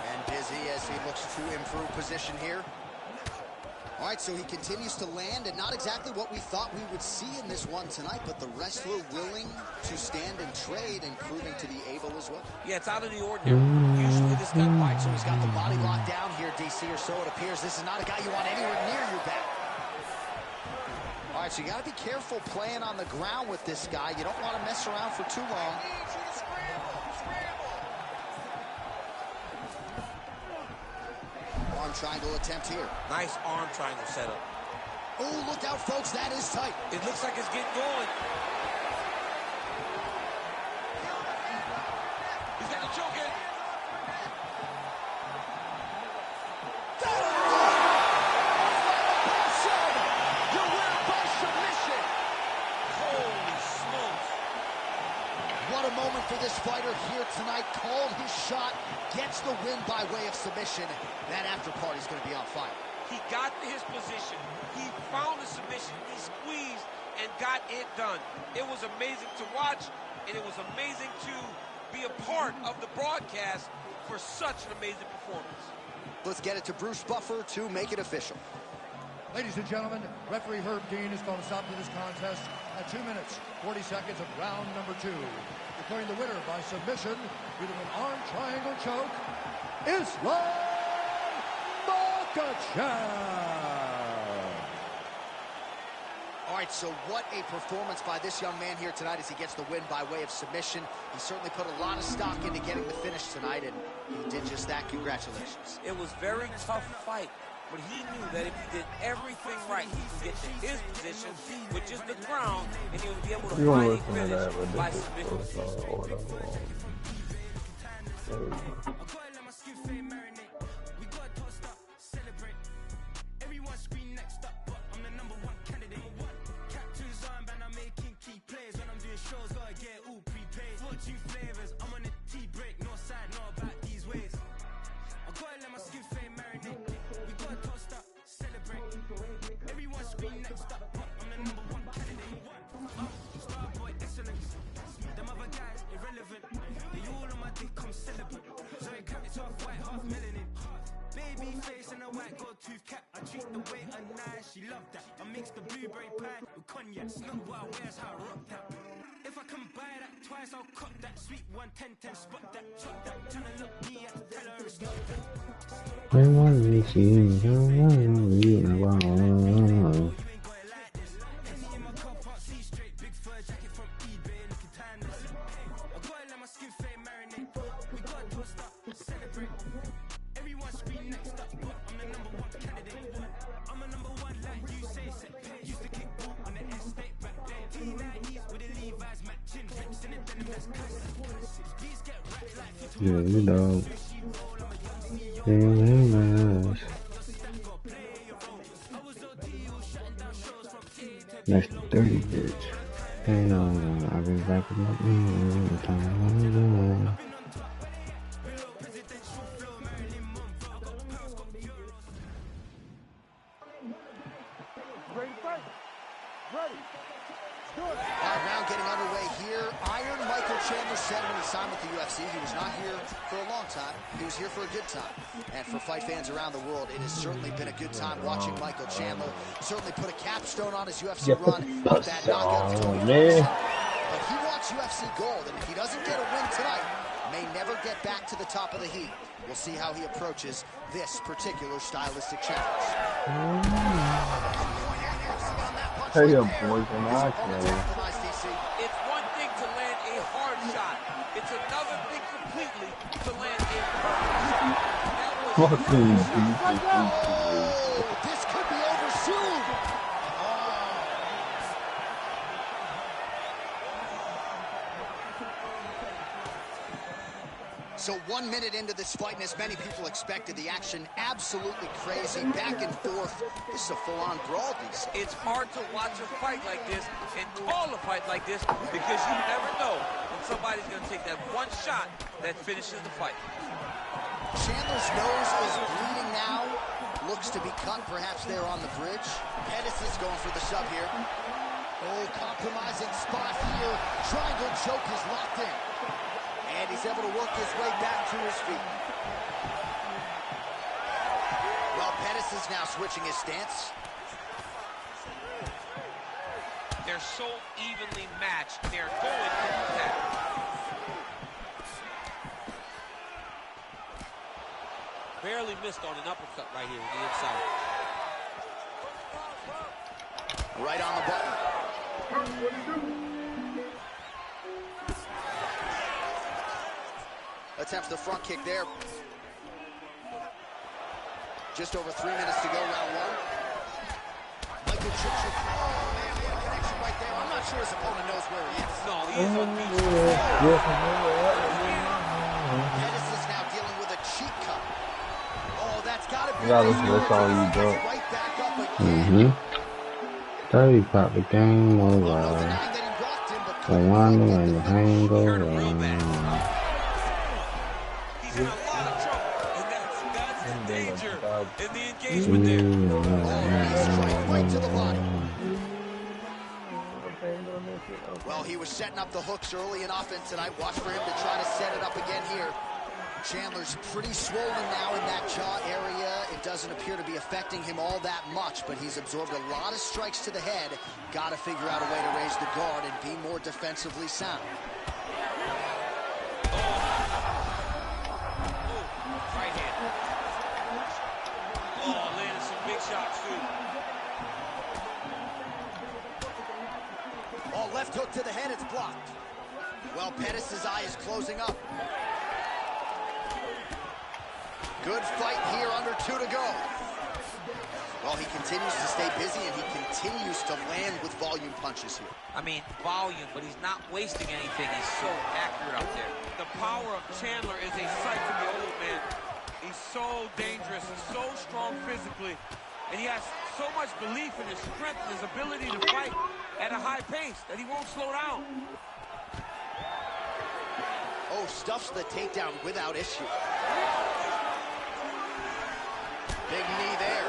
And busy as he looks to improve position here. All right, so he continues to land, and not exactly what we thought we would see in this one tonight, but the wrestler willing to stand and trade and proving to be able as well. Yeah, it's out of the ordinary. Usually this guy fights, so he's got the body locked down here, DC, or so it appears. This is not a guy you want anywhere near your back. All right, so you got to be careful playing on the ground with this guy. You don't want to mess around for too long. Arm triangle attempt here. Nice arm triangle setup. Oh, look out, folks. That is tight. It looks like it's getting going. He's got the choke in. You're winning by submission. Holy smokes. What a moment for this fighter here tonight. Called his shot, gets the win by way of submission. That after party's going to be on fire. He got to his position. He found the submission. He squeezed and got it done. It was amazing to watch, and it was amazing to be a part of the broadcast for such an amazing performance. Let's get it to Bruce Buffer to make it official. Ladies and gentlemen, referee Herb Dean has called a stop to this contest at 2 minutes, 40 seconds of round number 2. Declaring the winner by submission, using an arm triangle choke, Islam Makhachev. All right, so what a performance by this young man here tonight as he gets the win by way of submission. He certainly put a lot of stock into getting the finish tonight, and he did just that. Congratulations. It was a very tough fight, but he knew that if he did everything right, he could get to his position, which is the ground, and he would be able to finally finish by submission. She loved that. I mixed the blueberry pie with cognac. Not what I wear, how I rock that. If I can buy that twice, I'll cop that. Sweet 110, spot that, chop that. Tryna look me at the teller and stop that. I want to see you. Yeah, you know. Next 30 bitch. Hey, I've been back with my time. Ready to fight? Ready. Do it. Round getting underway here. Iron Michael Chandler said when he signed with the UFC he was not here for a long time. He was here for a good time. And for fight fans around the world, it has certainly been a good time watching Michael Chandler. Certainly put a capstone on his UFC run with that knockout of Tony Ferguson. But he wants UFC gold, and if he doesn't get a win tonight, may never get back to the top of the heap. We'll see how he approaches this particular stylistic challenge. Hey, your boys are not It's one thing to land a hard shot. It's another thing completely to land a perfect shot. This could be over soon. So 1 minute into this fight, and as many people expected, the action absolutely crazy, back and forth. This is a full-on brawl. It's hard to watch a fight like this and call a fight like this because you never know when somebody's going to take that one shot that finishes the fight. Chandler's nose is bleeding now. Looks to be cut, perhaps there on the bridge. Pettis is going for the sub here. Oh, compromising spot here. Triangle choke is locked in. And he's able to work his way back to his feet. Well, Pettis is now switching his stance. They're so evenly matched. They're going to attack. Barely missed on an uppercut right here on the inside. Right on the button. Attempts the front kick there. Just over 3 minutes to go, round one. Michael Chandler. Oh, man, we had a connection right there. I'm not sure his opponent knows where he is. No, he is on beach. Pettis is now dealing with a cheek cut. Oh, that's got to be that's all you do. Right back up again. 30 pop the game over. The one and the hangover. He's in a lot of trouble, and that's the danger in the engagement there. Right to the body. Well, he was setting up the hooks early in offense tonight. Watch for him to try to set it up again here. Chandler's pretty swollen now in that jaw area. It doesn't appear to be affecting him all that much, but he's absorbed a lot of strikes to the head. Got to figure out a way to raise the guard and be more defensively sound. Right shot, too. Oh, left hook to the head, it's blocked. Well, Pettis' eye is closing up. Good fight here, under 2 to go. Well, he continues to stay busy, and he continues to land with volume punches here. I mean, volume, but he's not wasting anything. He's so accurate out there. The power of Chandler is a sight to behold, man. He's so dangerous, he's so strong physically, and he has so much belief in his strength and his ability to fight at a high pace that he won't slow down. Oh, stuffs the takedown without issue. Big knee there.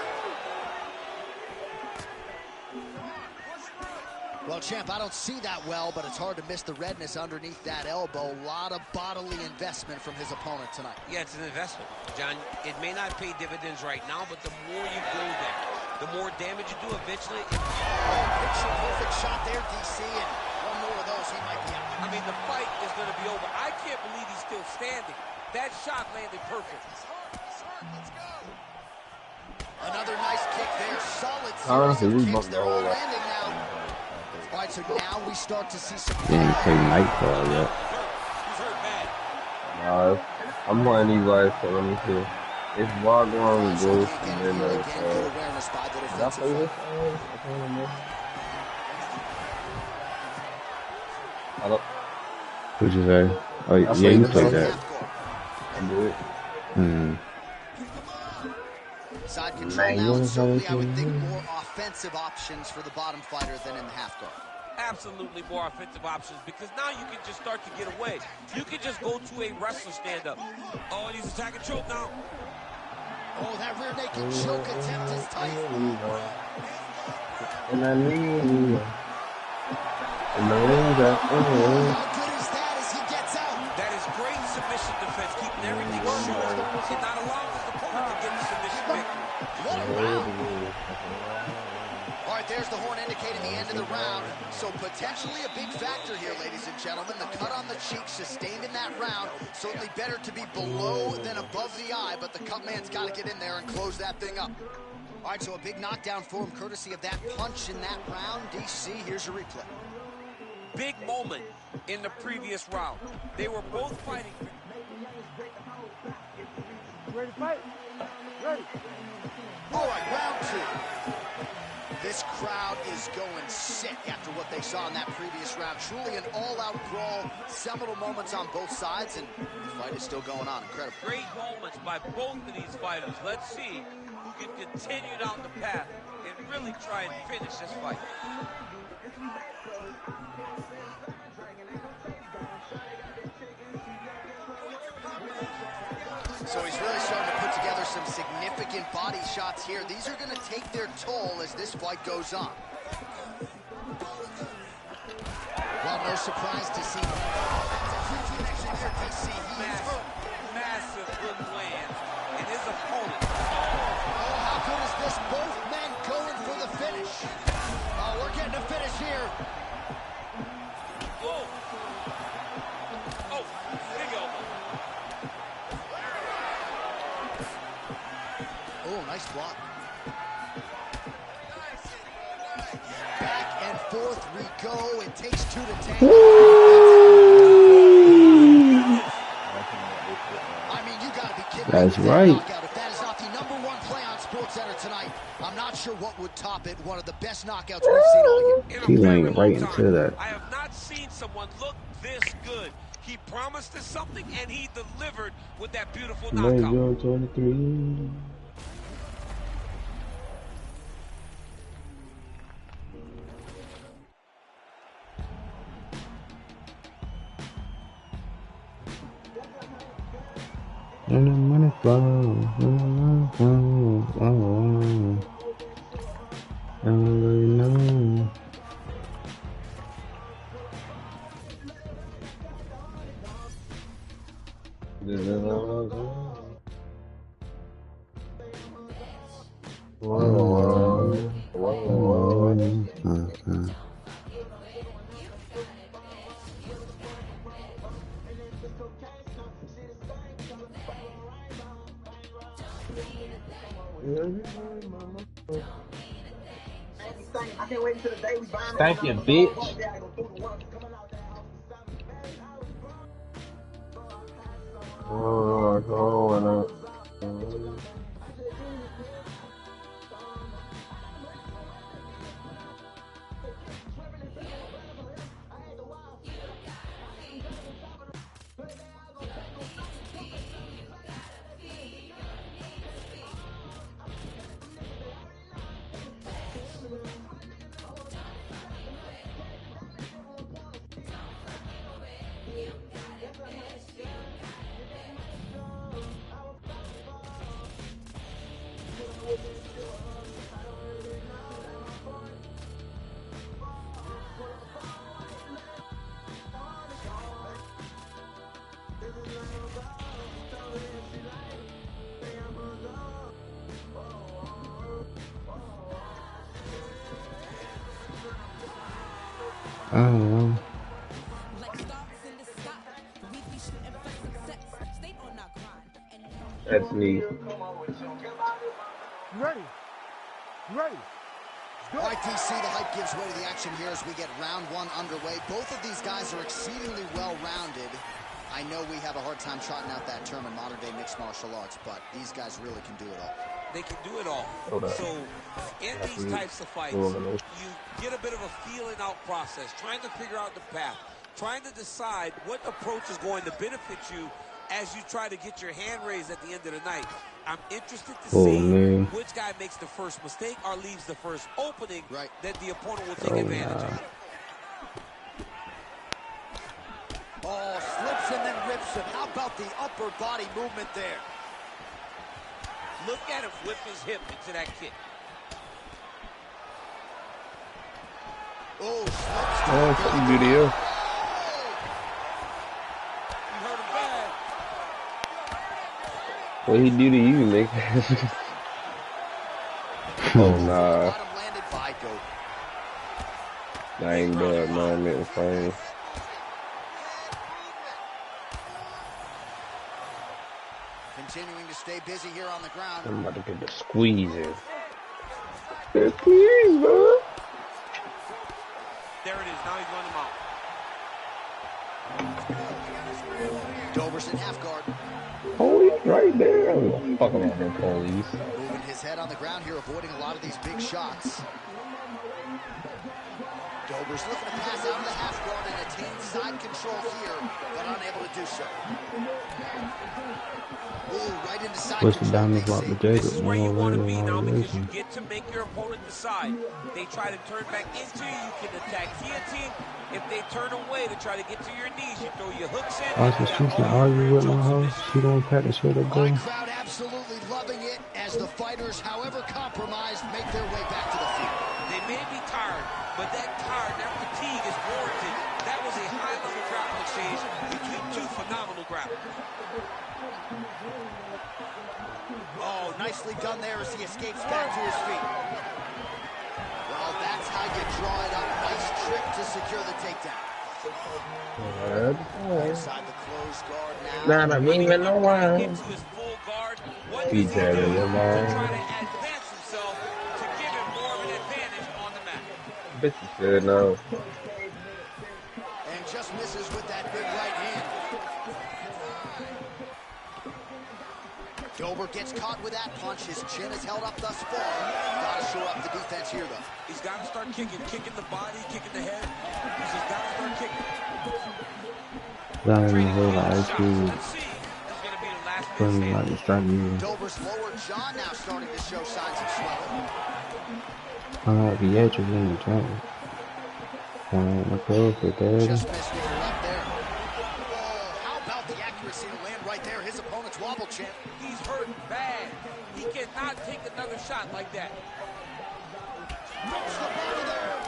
Well, champ, I don't see that well, but it's hard to miss the redness underneath that elbow. A lot of bodily investment from his opponent tonight. Yeah, it's an investment, John. It may not pay dividends right now, but the more you go there, the more damage you do eventually. Picture perfect shot there, DC, and one more of those, he might be out. I mean, the fight is going to be over. I can't believe he's still standing. That shot landed perfect. Another nice kick there. Solid Honestly, series of kicks. They're all that. landing now. All right, so now we start to see some... He ain't played Nightfall yet. Nah, I'm playing these guys, so let me see. It's Wagwan, Ghost, and then good awareness by the did I play this? I can't remember. Hello? What'd you say? Oh, yeah, you played that. I did. Side control now, and certainly I would think more offensive options for the bottom fighter than in the half guard. Absolutely more offensive options, because now you can just start to get away. You can just go to a wrestler stand-up. Oh, and he's attacking choke now. Oh, that rear naked choke attempt is tight. And I need How good is that as he gets out? That is great submission defense, keeping everything short and not allowing his opponent to get the submission victory. What a round. All right, there's the horn indicating the end of the round. So potentially a big factor here, ladies and gentlemen. The cut on the cheek sustained in that round. Certainly better to be below than above the eye, but the cut man's got to get in there and close that thing up. All right, so a big knockdown for him, courtesy of that punch in that round. DC, here's your replay. Big moment in the previous round. They were both fighting. Ready to fight? Ready. All right, round 2. This crowd is going sick after what they saw in that previous round. Truly an all-out brawl. Seminal moments on both sides, and the fight is still going on. Incredible. Great moments by both of these fighters. Let's see who can continue down the path and really try and finish this fight. So he's really starting to put together some significant body shots here. These are going to take their toll as this fight goes on. Well, no surprise to see. Massive good land, and his opponent. Oh, how good is this? Both men going for the finish. Oh, we're getting a finish here. Oh, big elbow. Oh, nice block. Back and forth we go. It takes 2 to 10. I mean, you got to be kidding me. That's right. Knockout. If that is not the #1 play on SportsCenter tonight, I'm not sure what would top it. One of the best knockouts we've seen all year. He laying right into that. I have not seen someone look this good. He promised us something, and he delivered with that beautiful knockout. 23. And the money flow, I already know. Thank you, bitch. Oh, going up. I don't know. That's me. You ready? You ready? All right, DC, the hype gives way to the action here as we get round one underway. Both of these guys are exceedingly well-rounded. I know we have a hard time trotting out that term in modern-day mixed martial arts, but these guys really can do it all. They can do it all. So in these types of fights, you get a bit of a feeling out process, trying to figure out the path, trying to decide what approach is going to benefit you as you try to get your hand raised at the end of the night. I'm interested to see which guy makes the first mistake or leaves the first opening that the opponent will take advantage of. Oh, slips and then rips him. How about the upper body movement there? Look at him whip his hip into that kick. Oh, slips. Oh, something good here. You hurt him bad. What he do to you, Nick? Oh, nah. I ain't doing nothing in frame. Continuing to stay busy here on the ground. I'm about to get the squeeze in. The squeeze, bro. There it is. Now he's running him out. Dober's in half guard. Police right there. I'm fucking with them police. Moving his head on the ground here, avoiding a lot of these big shots. Dober's looking to pass out of the half guard and attain side control here, but unable to do so. Ooh, right into side control. This is where you want to be now because you get to make your opponent decide. They try to turn back into you, you can attack guillotine. If they turn away to try to get to your knees, you throw your hooks in. Also, she's not arguing with my house. She don't pack the shit up, My crowd absolutely loving it as the fighters, however compromised, make their way back to the field. They may be tired, but that fatigue is warranted. That was a high-level grappling exchange between two phenomenal grapplers. Oh, nicely done there as he escapes back to his feet. Well, that's how you draw it up. Nice trick to secure the takedown. Inside the closed guard now. Nah, I mean, even no one. Into his full guard. What does He he do did it, to man. try to advance himself to give him more of an advantage on the mat? Bitch is good now. And just misses with that big right hand. Dober gets caught with that punch. His chin is held up thus far. Got to shore up the defense here, though. He's got to start kicking the body, kicking the head. He's just got to start kicking. Dober's lower jaw now starting to show signs of swelling. Just missed with the left there. Oh, how about the accuracy to land right there? His opponent's wobble champ. He's hurt bad. He cannot take another shot like that. Drops the body there.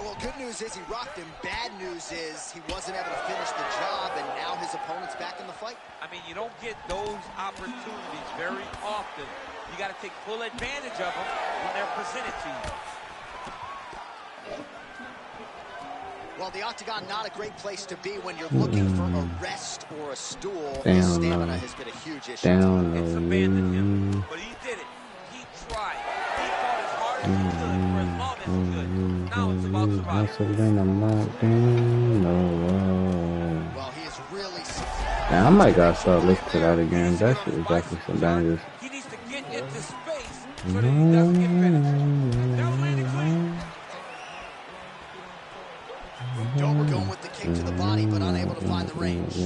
well, good news is he rocked him. Bad news is he wasn't able to finish the job, and now his opponent's back in the fight. I mean, you don't get those opportunities very often. You got to take full advantage of them when they're presented to you. Well, the octagon, not a great place to be when you're looking for a rest or a stool. His stamina has been a huge issue. It's abandoned him, but he did it. He tried. He fought as hard as he could for as long as he could. Now it's about survival. Well, he is really... Yeah, I might gotta start listening to that again. That shit is definitely some bangers. He needs to get into space so that he doesn't get finished. Now landing clean. Dober going with the kick to the body, but unable to find the range.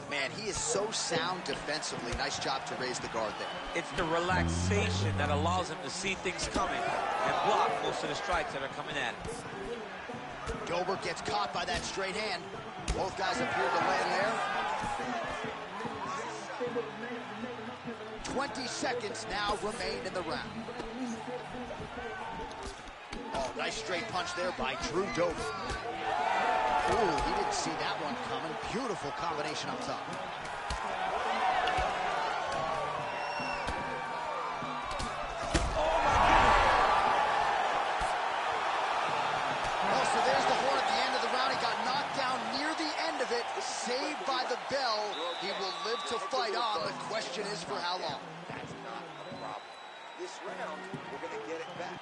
Man, he is so sound defensively. Nice job to raise the guard there. It's the relaxation that allows him to see things coming and block most of the strikes that are coming at him. Dober gets caught by that straight hand. Both guys appear to land there. 20 seconds now remain in the round. Oh, nice straight punch there by Drew Dober. Ooh, he didn't see that one coming. Beautiful combination up top. Oh, so there's the horn at the end of the round. He got knocked down near the end of it. Saved by the bell. He will live to fight on. The question is for how long. That's not a problem. This round, we're going to get it back.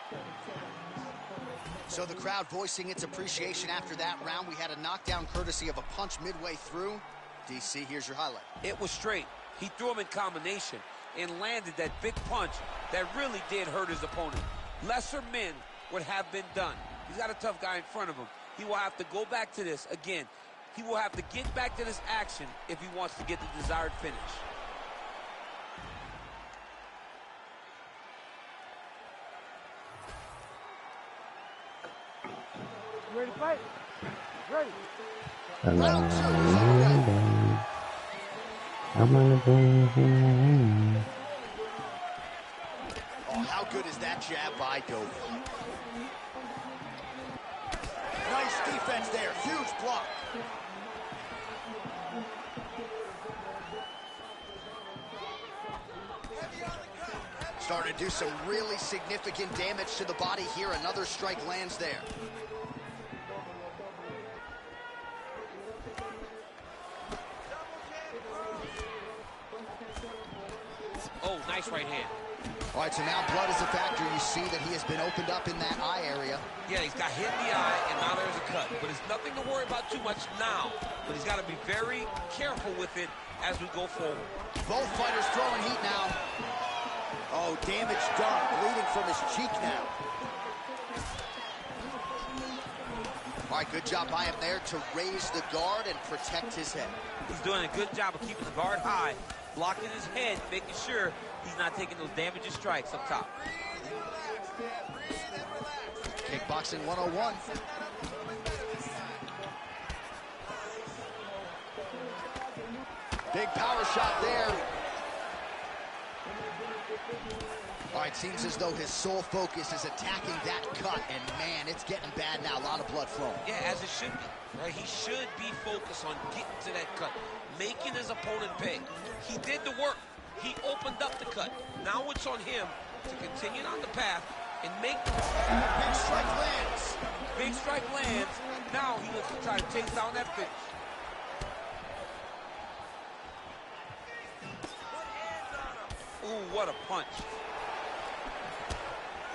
So the crowd voicing its appreciation after that round. We had a knockdown courtesy of a punch midway through. DC, here's your highlight. It was straight. He threw him in combination and landed that big punch that really did hurt his opponent. Lesser men would have been done. He's got a tough guy in front of him. He will have to go back to this again. He will have to get back to this action if he wants to get the desired finish. Ready to fight? Ready. Oh, how good is that jab by Dover? Nice defense there. Huge block. Starting to do some really significant damage to the body here. Another strike lands there. Oh, nice right hand. All right, so now blood is a factor. You see that he has been opened up in that eye area. Yeah, he's got hit in the eye, and now there's a cut. But it's nothing to worry about too much now. But he's got to be very careful with it as we go forward. Both fighters throwing heat now. Oh, damage done. Bleeding from his cheek now. All right, good job by him there to raise the guard and protect his head. He's doing a good job of keeping the guard high, blocking his head, making sure he's not taking those damaging strikes up top. Kickboxing 101. Big power shot there. All right, seems as though his sole focus is attacking that cut, and man, it's getting bad now. A lot of blood flowing. Yeah, as it should be. Right? He should be focused on getting to that cut, making his opponent pay. He did the work. He opened up the cut. Now it's on him to continue on the path and make the big strike lands. Big strike lands. Now he looks to try to chase down that finish. Ooh, what a punch.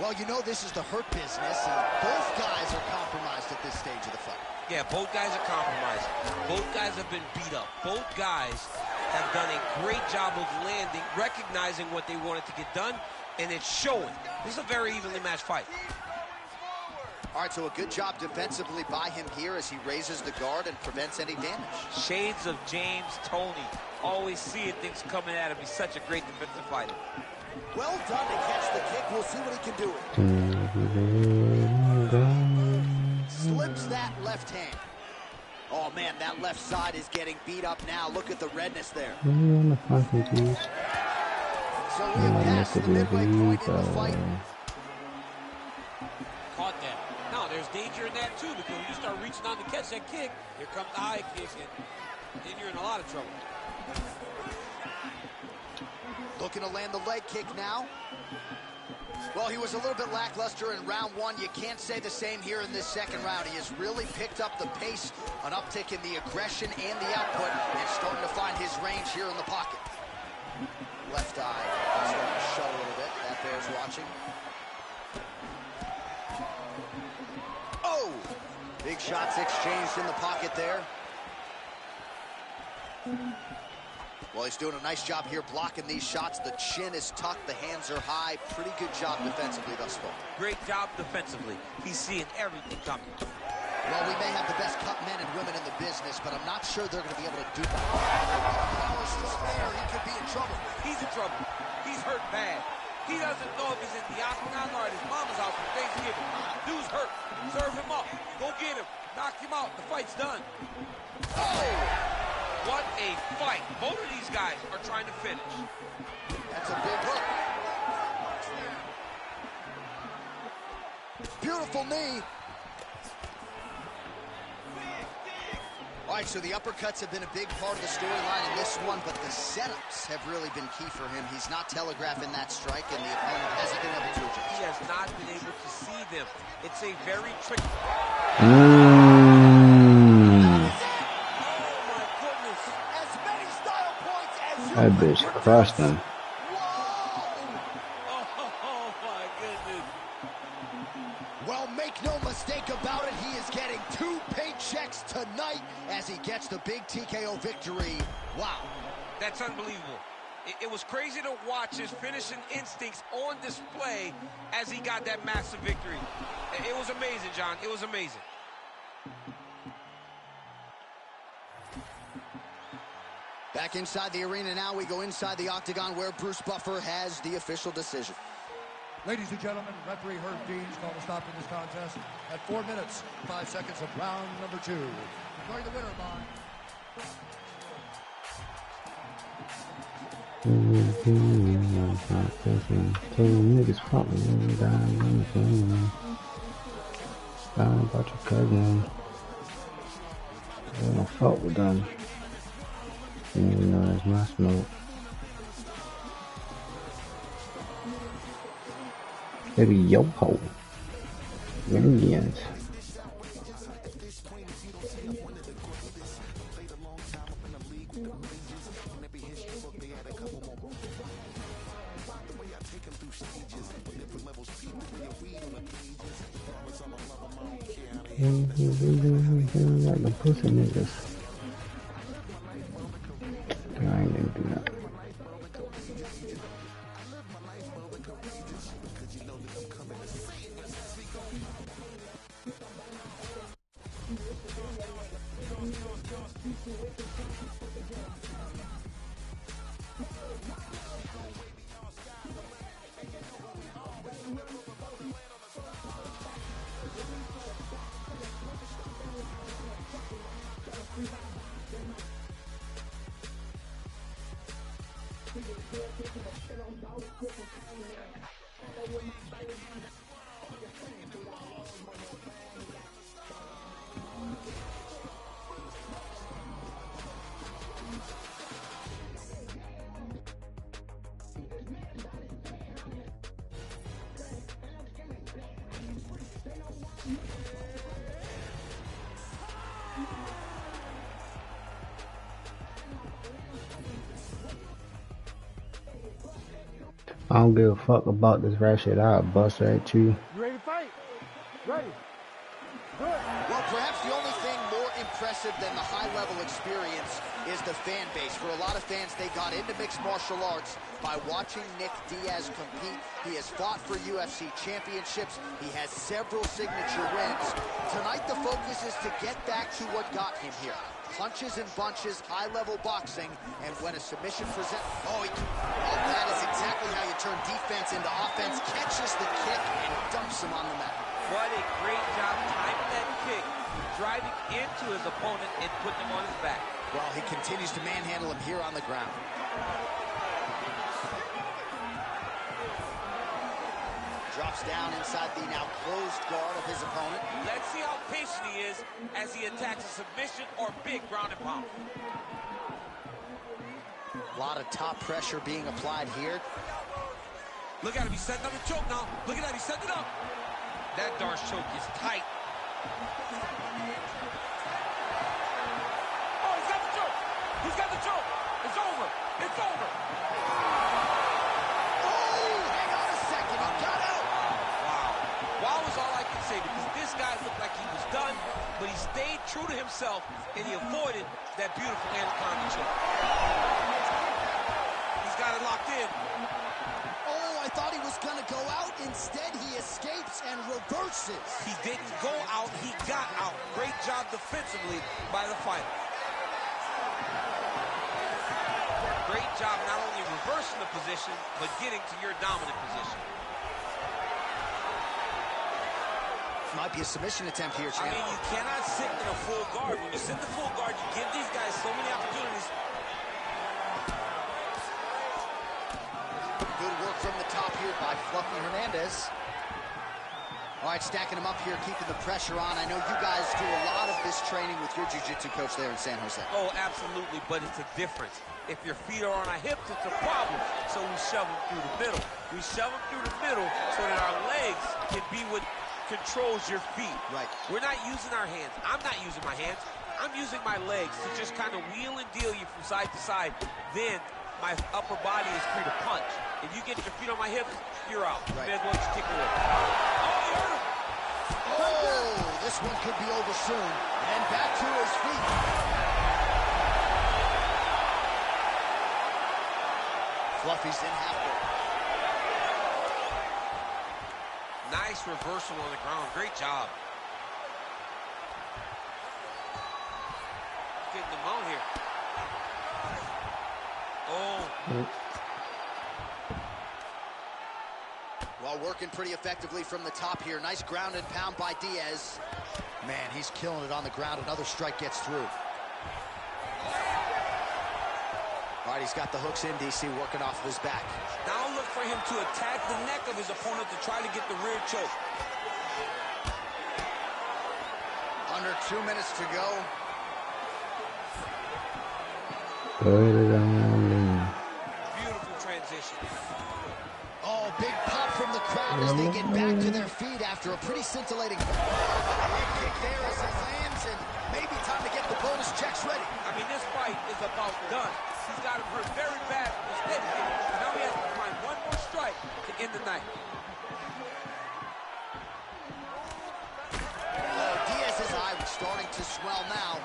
Well, you know this is the hurt business, and both guys are compromised at this stage of the fight. Yeah, both guys are compromised. Both guys have been beat up. Both guys have done a great job of landing, recognizing what they wanted to get done, and it's showing. This is a very evenly matched fight. All right, so a good job defensively by him here as he raises the guard and prevents any damage. Shades of James Toney. Always seeing things coming at him. He's such a great defensive fighter. Well done to catch the kick. We'll see what he can do. Slips that left hand. Oh, man, that left side is getting beat up now. Look at the redness there. So we have passed the midway point in the fight. danger in that, too, because when you start reaching out to catch that kick, here comes the high kick, and then you're in a lot of trouble. Looking to land the leg kick now. Well, he was a little bit lackluster in round one. You can't say the same here in this second round. He has really picked up the pace, an uptick in the aggression and the output, and starting to find his range here in the pocket. Left eye starting to shut a little bit. That bears watching. Oh! Big shots exchanged in the pocket there. Well, he's doing a nice job here blocking these shots. The chin is tucked, the hands are high. Pretty good job defensively thus far. Great job defensively. He's seeing everything coming. Well, we may have the best cut men and women in the business, but I'm not sure they're going to be able to do that. He could be in trouble. He's in trouble. He's hurt bad. He doesn't know if he's in the octagon or at his mama's house for Thanksgiving. Dude's hurt. Serve him up. Go get him. Knock him out. The fight's done. Oh! What a fight. Both of these guys are trying to finish. That's a big hook. Beautiful knee. All right, so the uppercuts have been a big part of the storyline in this one, but the setups have really been key for him. He's not telegraphing that strike, and the opponent hasn't been able to adjust. He has not been able to see them. It's a very tricky... That bitch crushed him. Oh, my goodness. Well, make no mistake about it, he is getting 2 paychecks tonight as he gets the big TKO victory. Wow. That's unbelievable. It was crazy to watch his finishing instincts on display as he got that massive victory. It was amazing, John. It was amazing. Back inside the arena now, we go inside the octagon where Bruce Buffer has the official decision. Ladies and gentlemen, referee Herb Dean's called a stop to this contest at 4 minutes, 5 seconds of round number 2. Declaring the winner by... Niggas fucking down. Down about your cousin. I don't fuck with them. You know that's my smoke. Maybe yo ho. Millions. Like the pussy niggas. I ain't gonna do that. I don't give a fuck about this rat shit. I'll bust at you. You ready to fight? Ready. Good. Well, perhaps the only thing more impressive than the high-level experience is the fan base. For a lot of fans, they got into mixed martial arts by watching Nick Diaz compete. He has fought for UFC championships. He has several signature wins. Tonight, the focus is to get back to what got him here. Punches and bunches, high-level boxing, and when a submission presents... Oh, that is exactly how you turn defense into offense. Catches the kick and dumps him on the mat. What a great job timing that kick, driving into his opponent and putting him on his back. Well, he continues to manhandle him here on the ground. Drops down inside the now closed guard of his opponent. Let's see how patient he is as he attacks a submission or big ground and pound. A lot of top pressure being applied here. Look at him, he's setting up the choke now. Look at that, he's setting it up. That Darce choke is tight. Oh, he's got the choke. He's got the choke. It's over. It's over. Oh, hang on a second. He got out. Wow. Wow is all I can say because this guy looked like he was done, but he stayed true to himself and he avoided that beautiful anaconda choke. He's got it locked in. Oh, I thought he was going to go out. Instead, he escapes and reverses. He didn't go out, he got out. Great job defensively by the fighter. Great job not only reversing the position, but getting to your dominant position. Might be a submission attempt here, champ. I mean, you cannot sit in a full guard. When you sit in the full guard, you give these guys so many opportunities. Good work from the top here by Fluffy Hernandez. All right, stacking him up here, keeping the pressure on. I know you guys do a lot of this training with your jiu-jitsu coach there in San Jose. Oh, absolutely, but it's a difference. If your feet are on our hips, it's a problem. So we shove them through the middle. We shove them through the middle so that our legs can be what controls your feet. Right. We're not using our hands. I'm not using my hands. I'm using my legs to just kind of wheel and deal you from side to side. Then my upper body is free to punch. If you get your feet on my hips, you're out. Right. You may as well just kick away. Oh, he hurt him. Oh, this one could be over soon. And back to his feet. Fluffy's in half guard. Nice reversal on the ground. Great job. Getting them out here. Oh. Well, working pretty effectively from the top here. Nice ground and pound by Diaz. Man, he's killing it on the ground. Another strike gets through. All right, he's got the hooks in, DC, working off of his back. Now look for him to attack the neck of his opponent to try to get the rear choke. Under 2 minutes to go. Beautiful transition. Oh, big pop from the crowd as they get back to their feet after a pretty scintillating kick there as it lands, and maybe time to get the bonus checks ready. I mean, this fight is about done. He's got him hurt very bad with his head kick. Now he has to find one more strike to end the night. Oh, Diaz's eye was starting to swell now.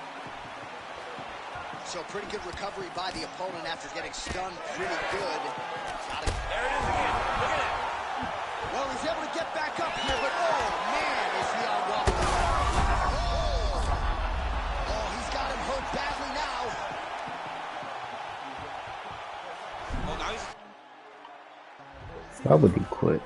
So pretty good recovery by the opponent after getting stunned pretty good. There it is again. Look at it. Well, he's able to get back up here, but oh, man, is he on one. Oh, he's got him hurt badly now. Oh, now he's... Why would he quit?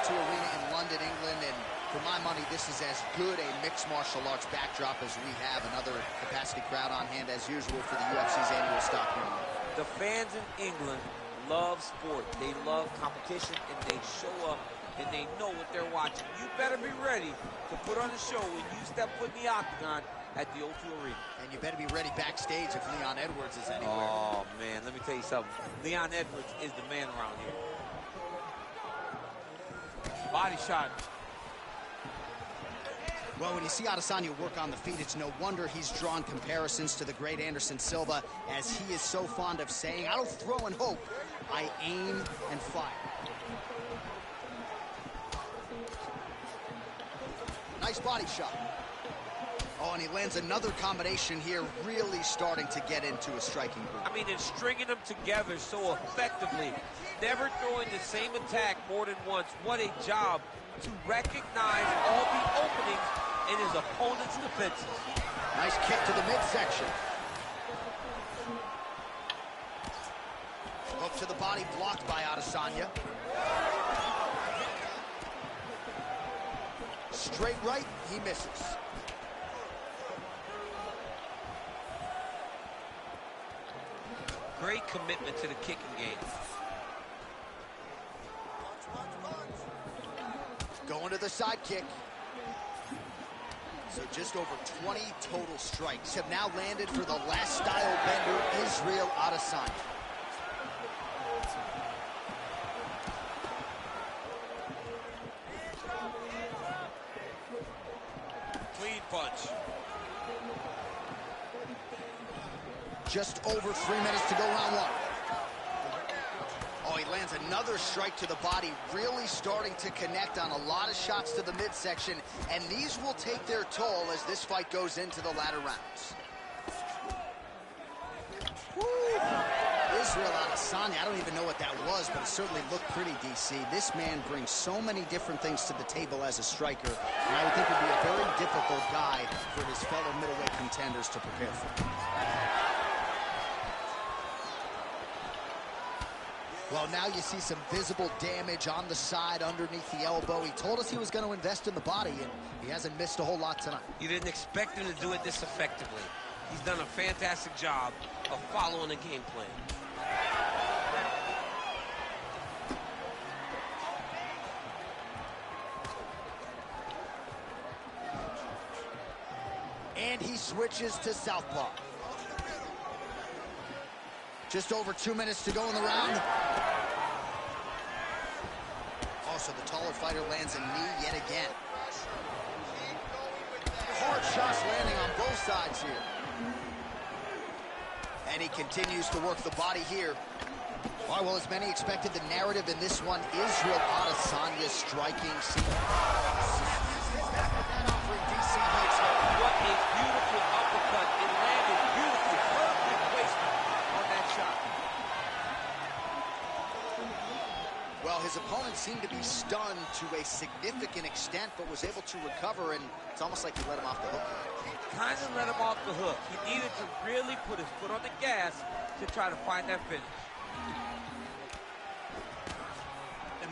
O2 Arena in London, England, and for my money, this is as good a mixed martial arts backdrop as we have. Another capacity crowd on hand as usual for the UFC's annual stock meeting. The fans in England love sport. They love competition, and they show up, and they know what they're watching. You better be ready to put on a show when you step foot in the octagon at the O2 Arena. And you better be ready backstage if Leon Edwards is anywhere. Oh, man, let me tell you something. Leon Edwards is the man around here. Body shot. Well, when you see Adesanya work on the feet, it's no wonder he's drawn comparisons to the great Anderson Silva, as he is so fond of saying, I don't throw and hope, I aim and fire. Nice body shot. Oh, and he lands another combination here, really starting to get into a striking group. I mean, and stringing them together so effectively, never throwing the same attack more than once. What a job to recognize all the openings in his opponent's defenses. Nice kick to the midsection. Hook to the body, blocked by Adesanya. Straight right, he misses. Great commitment to the kicking game. Going to the side kick. So just over 20 total strikes have now landed for the last style bender, Israel Adesanya. Clean punch. Just over 3 minutes to go, round one. Oh, he lands another strike to the body, really starting to connect on a lot of shots to the midsection, and these will take their toll as this fight goes into the latter rounds. Woo! Israel Adesanya, I don't even know what that was, but it certainly looked pretty, DC. This man brings so many different things to the table as a striker, and I would think would be a very difficult guy for his fellow middleweight contenders to prepare for. Well, now you see some visible damage on the side underneath the elbow. He told us he was going to invest in the body, and he hasn't missed a whole lot tonight. You didn't expect him to do it this effectively. He's done a fantastic job of following the game plan. And he switches to southpaw. Just over 2 minutes to go in the round. Also, the taller fighter lands a knee yet again. Hard shots landing on both sides here. And he continues to work the body here. All right, well, as many expected, the narrative in this one, Israel Adesanya striking. What a beautiful uppercut. It landed beautifully. Perfect placement on that shot. Well, his opponent seemed to be stunned to a significant extent, but was able to recover, and it's almost like he let him off the hook. Kind of let him off the hook. He needed to really put his foot on the gas to try to find that finish.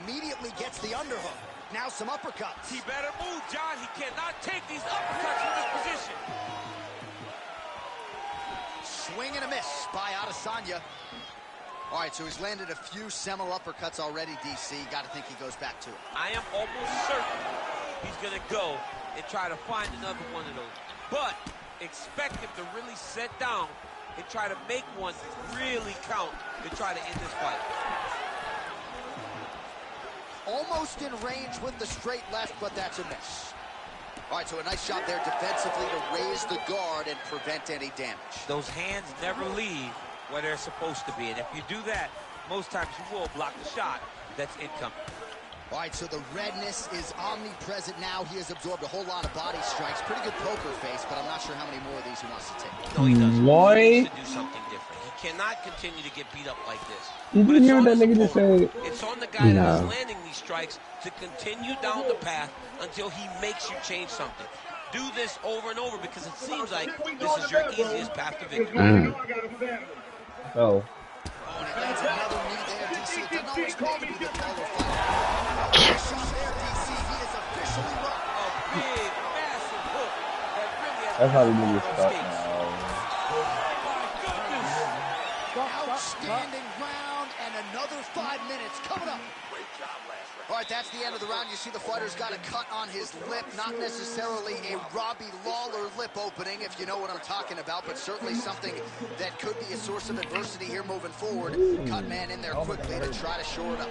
Immediately gets the underhook. Now some uppercuts. He better move, John. He cannot take these uppercuts from this position. Swing and a miss by Adesanya. All right, so he's landed a few seminal uppercuts already, DC. Got to think he goes back to it. I am almost certain he's going to go and try to find another one of those. But expect him to really set down and try to make one really count to try to end this fight. Almost in range with the straight left, but that's a miss. All right, so a nice shot there defensively to raise the guard and prevent any damage. Those hands never leave where they're supposed to be, and if you do that, most times you will block the shot that's incoming. All right, so the redness is omnipresent now. He has absorbed a whole lot of body strikes. Pretty good poker face, but I'm not sure how many more of these he wants to take. No, he doesn't. Boy. He needs to do something different. He cannot continue to get beat up like this. Did you hear what that nigga just said? It's on the guy that's landing these strikes to continue down the path until he makes you change something. Do this over and over because it seems like this is your easiest path to victory. Oh. And it lands another knee there, DC. It doesn't always need to be the taller fighter. Shot there That's how the niggas stop now. Outstanding round and another 5 minutes coming up. Great job last round. All right, that's the end of the round. You see the fighter's got a cut on his lip. Not necessarily a Robbie Lawler lip opening, if you know what I'm talking about, but certainly something that could be a source of adversity here moving forward. Cut man in there quickly to try to shore it up.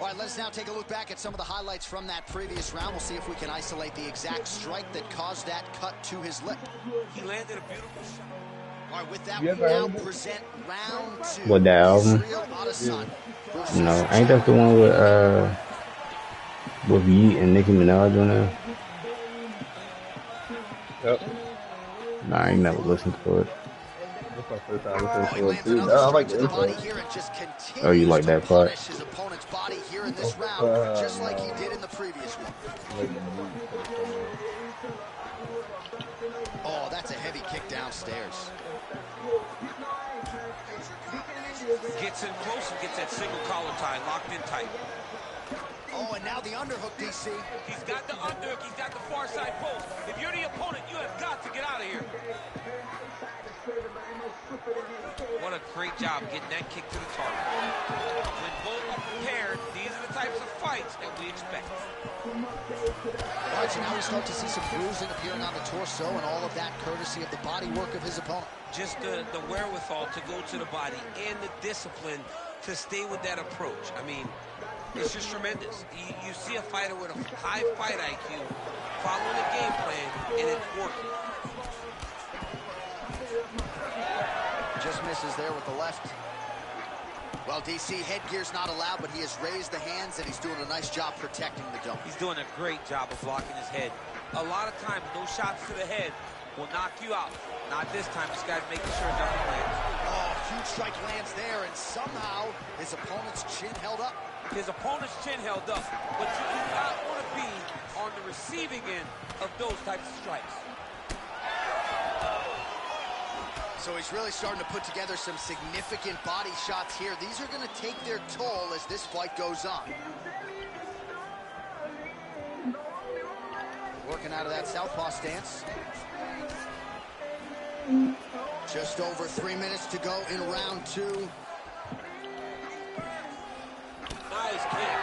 All right, let's now take a look back at some of the highlights from that previous round. We'll see if we can isolate the exact strike that caused that cut to his lip. He landed a beautiful shot. All right, with that, we now present round 2. What, that album? No, ain't that the one with Yeet and Nicki Minaj on there? Yep. Nah, I ain't never listened to it. That's my first time listening to it too. I like the intro. Oh, you like that part? His opponent's body here in this round, just like he did in the previous one. Oh, that's a heavy kick downstairs. Gets in close and gets that single collar tie locked in tight. Oh, and now the underhook, DC. He's got the underhook. He's got the far side post. If you're the opponent, you have got to get out of here. What a great job getting that kick to the target. When both are prepared, these are the types of fights that we expect. All right, so now we start to see some bruising appearing on the torso, and all of that courtesy of the body work of his opponent. Just the wherewithal to go to the body and the discipline to stay with that approach. I mean, it's just tremendous. You see a fighter with a high fight IQ following a game plan, and it's working. Just misses there with the left. Well, DC, headgear's not allowed, but he has raised the hands, and he's doing a nice job protecting the dome. He's doing a great job of blocking his head. A lot of times, those shots to the head will knock you out. Not this time. This guy's making sure nothing lands. Oh, huge strike lands there, and somehow his opponent's chin held up. His opponent's chin held up, but you do not want to be on the receiving end of those types of strikes. So he's really starting to put together some significant body shots here. These are going to take their toll as this fight goes on. Working out of that southpaw stance. Just over 3 minutes to go in round 2. Nice kick,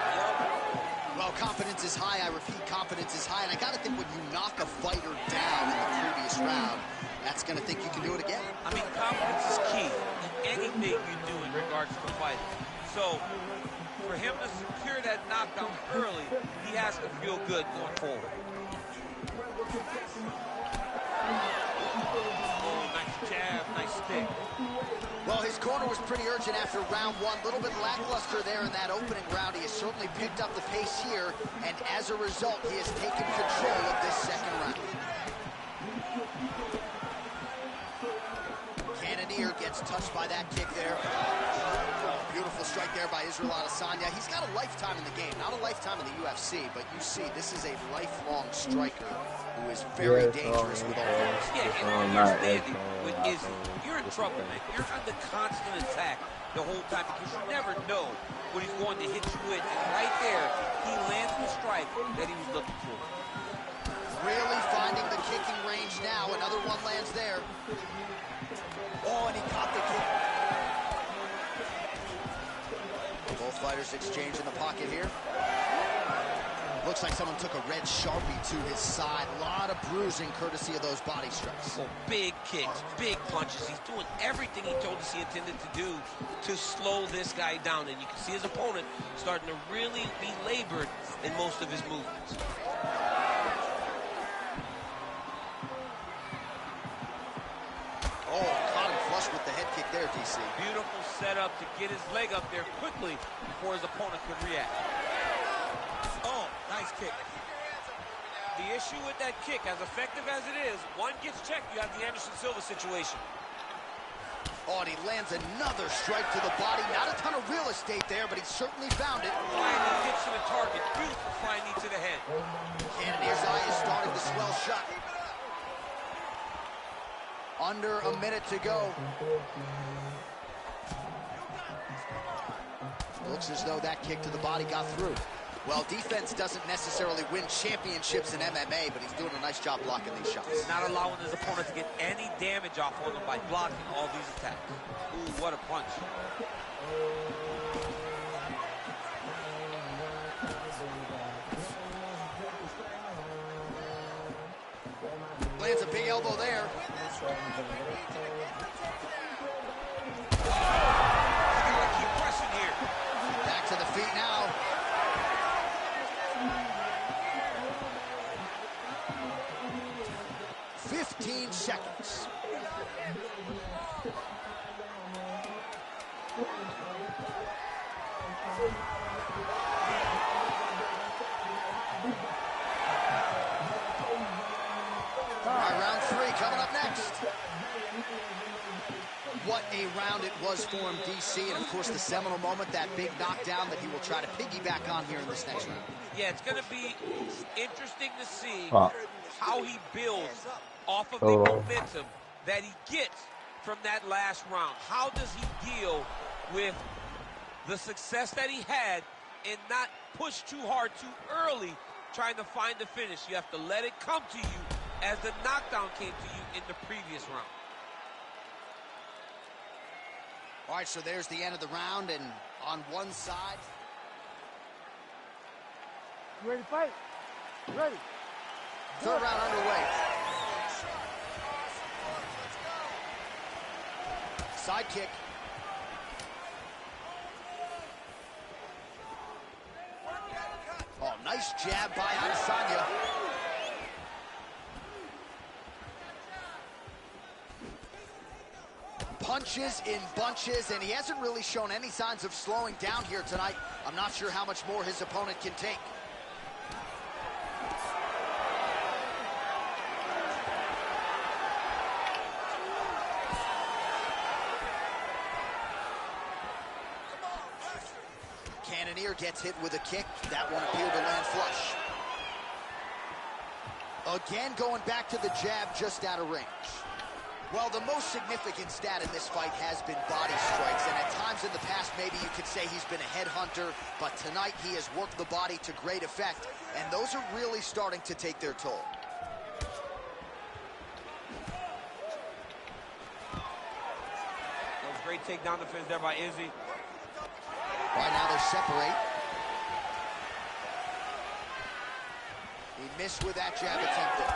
Well, confidence is high. I repeat, confidence is high. And I got to think when you knock a fighter down in the previous round, that's going to think you can do it again. I mean, confidence is key in anything you do in regards to fighting. So, for him to secure that knockdown early, he has to feel good going forward. Oh, nice jab, nice stick. Well, his corner was pretty urgent after round 1. A little bit lackluster there in that opening round. He has certainly picked up the pace here, and as a result, he has taken control of this second round. Cannonier gets touched by that kick there. Beautiful strike there by Israel Adesanya. He's got a lifetime in the game, not a lifetime in the UFC, but you see, this is a lifelong striker who is very dangerous with all those. Yeah, and understanding with Izzy, you're in trouble, man. You're under constant attack the whole time because you never know what he's going to hit you with. And right there, he lands the strike that he was looking for. Really finding the kicking range now. Another one lands there. Oh, and he caught the kick. Both fighters exchange in the pocket here. Looks like someone took a red Sharpie to his side. A lot of bruising courtesy of those body strikes. Well, big kicks, big punches. He's doing everything he told us he intended to do to slow this guy down. And you can see his opponent starting to really be labored in most of his movements. Oh, caught him flush with the head kick there, DC. Beautiful setup to get his leg up there quickly before his opponent could react. Oh, nice kick. The issue with that kick, as effective as it is, one gets checked, you have the Anderson Silva situation. Oh, and he lands another strike to the body. Not a ton of real estate there, but he certainly found it. Flying knee hits to the target. Beautiful flying knee to the head. Cannonier's eye is starting to swell shut. Under a minute to go. Looks as though that kick to the body got through. Well, defense doesn't necessarily win championships in MMA, but he's doing a nice job blocking these shots. He's not allowing his opponent to get any damage off on him by blocking all these attacks. Ooh, what a punch. Lands a big elbow there. Keep pressing here. Back to the feet now. "15 seconds. All right, round 3 coming up next. What a round it was for him, DC, and of course the seminal moment, that big knockdown that he will try to piggyback on here in this next round. Yeah, it's going to be interesting to see how he builds off of the momentum that he gets from that last round. How does he deal with the success that he had and not push too hard too early trying to find the finish? You have to let it come to you as the knockdown came to you in the previous round. All right, so there's the end of the round, and on one side... You ready to fight? You ready? Third round underway. Side kick. Oh, nice jab by Adesanya. Punches in bunches, and he hasn't really shown any signs of slowing down here tonight. I'm not sure how much more his opponent can take. Cannonier gets hit with a kick. That one appeared to land flush. Again, going back to the jab just out of range. Well, the most significant stat in this fight has been body strikes, and at times in the past, maybe you could say he's been a headhunter, but tonight he has worked the body to great effect, and those are really starting to take their toll. That was great takedown defense there by Izzy. Right now they separate. He missed with that jab attempted.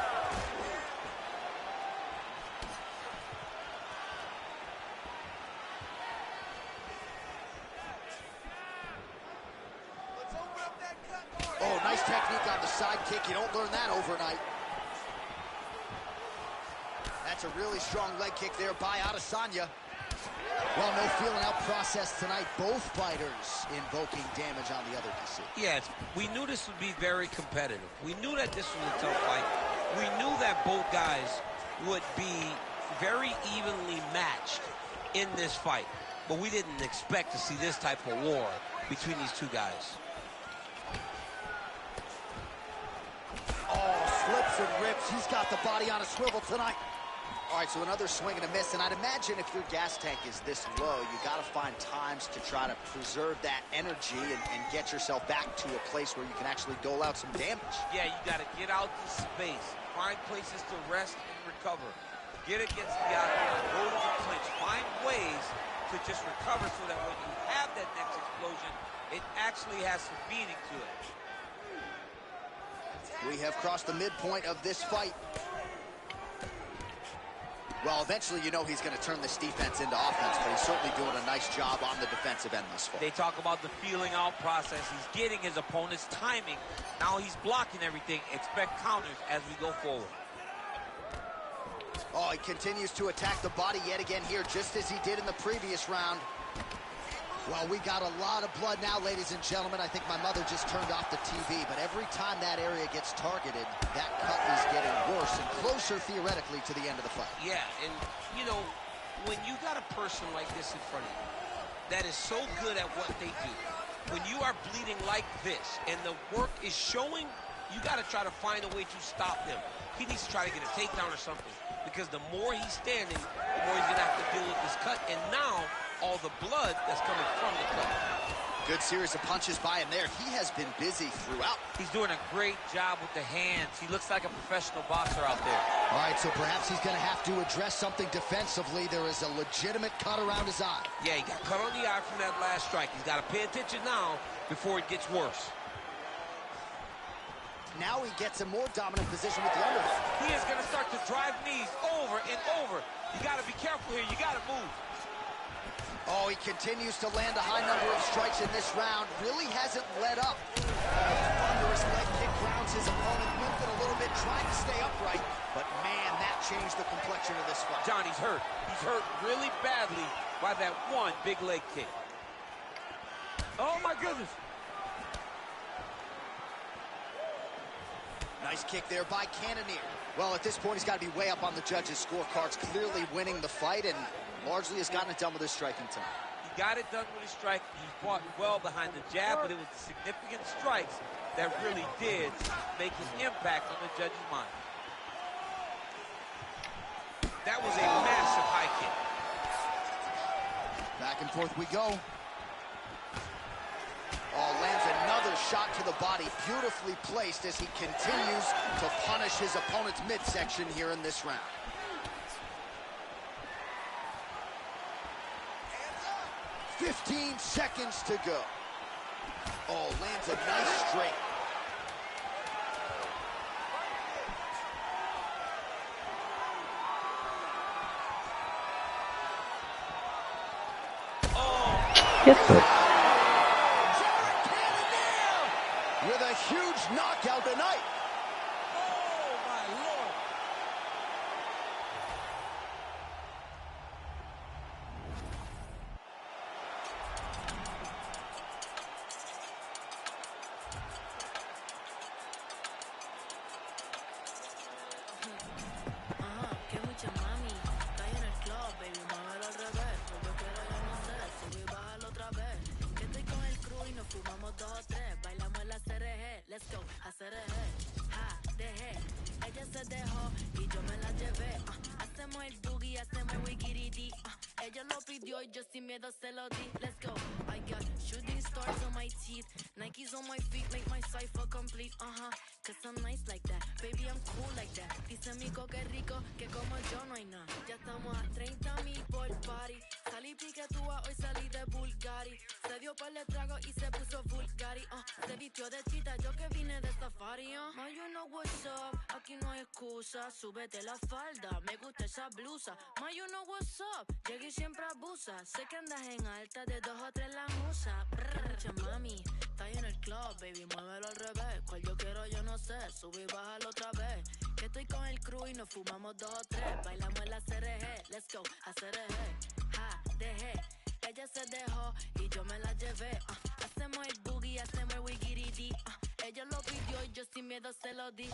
Oh, nice technique on the side kick. You don't learn that overnight. That's a really strong leg kick there by Adesanya. Well, no feeling out process tonight. Both fighters invoking damage on the other DC. Yes, we knew this would be very competitive. We knew that this was a tough fight. We knew that both guys would be very evenly matched in this fight. But we didn't expect to see this type of war between these two guys. Oh, slips and rips. He's got the body on a swivel tonight. All right, so another swing and a miss, and I'd imagine if your gas tank is this low, you got to find times to try to preserve that energy and get yourself back to a place where you can actually dole out some damage. Yeah, you got to get out to space, find places to rest and recover. Get against the octagon, go to the clinch, find ways to just recover so that when you have that next explosion, it actually has some meaning to it. We have crossed the midpoint of this fight. Well, eventually you know he's going to turn this defense into offense, but he's certainly doing a nice job on the defensive end thus far. They talk about the feeling out process. He's getting his opponent's timing. Now he's blocking everything. Expect counters as we go forward. Oh, he continues to attack the body yet again here, just as he did in the previous round. Well, we got a lot of blood now, ladies and gentlemen. I think my mother just turned off the TV, but every time that area gets targeted, that cut is getting worse and closer, theoretically, to the end of the fight. Yeah, and, you know, when you got a person like this in front of you that is so good at what they do, when you are bleeding like this and the work is showing, you got to try to find a way to stop him. He needs to try to get a takedown or something, because the more he's standing, the more he's going to have to deal with this cut, and now all the blood that's coming from the cut. Good series of punches by him there. He has been busy throughout. He's doing a great job with the hands. He looks like a professional boxer out there. All right, so perhaps he's going to have to address something defensively. There is a legitimate cut around his eye. Yeah, he got cut on the eye from that last strike. He's got to pay attention now before it gets worse. Now he gets a more dominant position with the underhook. He is going to start to drive knees over and over. You got to be careful here. You got to move. Oh, he continues to land a high number of strikes in this round. Really hasn't let up. Thunderous leg kick grounds his opponent, moving a little bit, trying to stay upright. But man, that changed the complexion of this fight. Johnny's hurt. He's hurt really badly by that one big leg kick. Oh my goodness. Nice kick there by Cannonier. Well, at this point, he's got to be way up on the judges' scorecards, clearly winning the fight, and largely has gotten it done with his striking time. He got it done with his strike. He fought well behind the jab, but it was the significant strikes that really did make his impact on the judge's mind. That was a massive high kick. Back and forth we go. Oh, lands another shot to the body, beautifully placed as he continues to punish his opponent's midsection here in this round. Hands up. 15 seconds to go. Oh, lands a nice straight. Get the... With a huge knockout tonight. Oh, my Lord. Que mucha mami. Está en el club, baby, muévelo al revés. Lo que quiero yo no sé, subí y bájalo otra vez. Que estoy con el crew y nos fumamos 2 o 3. Bailamos en la CRG, let's go, a CRG. Ja, dejé, ella se dejó y yo me la llevé. Hacemos el boogie, hacemos el wigiridi. Ella lo pidió y yo sin miedo se lo di. Let's go, I got shooting stars on my teeth. Nikes on my feet make my cipher complete. Cause I'm nice like that, baby I'm cool like that. Dice Mico que rico, que como yo no hay nada. Ya estamos a 30,000 por party. Salí piquetúa, hoy salí de Bulgari. Se dio par de trago y se puso Bulgari. Se vistió de chita, yo que vine de safari. No, you know what's up, aquí no hay excusa. Súbete la falda, me gusta esa blusa. Ma, you know what's up, llegué y siempre abusa. Sé que andas en alta, de 2 o 3 la musa. Mucha mami, está en el club, baby, muévelo al revés. Cual yo quiero yo no sé, subí y bájalo otra vez. Que estoy con el crew y nos fumamos 2 o 3. Bailamos en la CRG, let's go, a CRG. Ja, dejé, ella se dejó y yo me la llevé. Hacemos el boogie, hacemos el wigiridi. Ella lo pidió y yo sin miedo se lo di.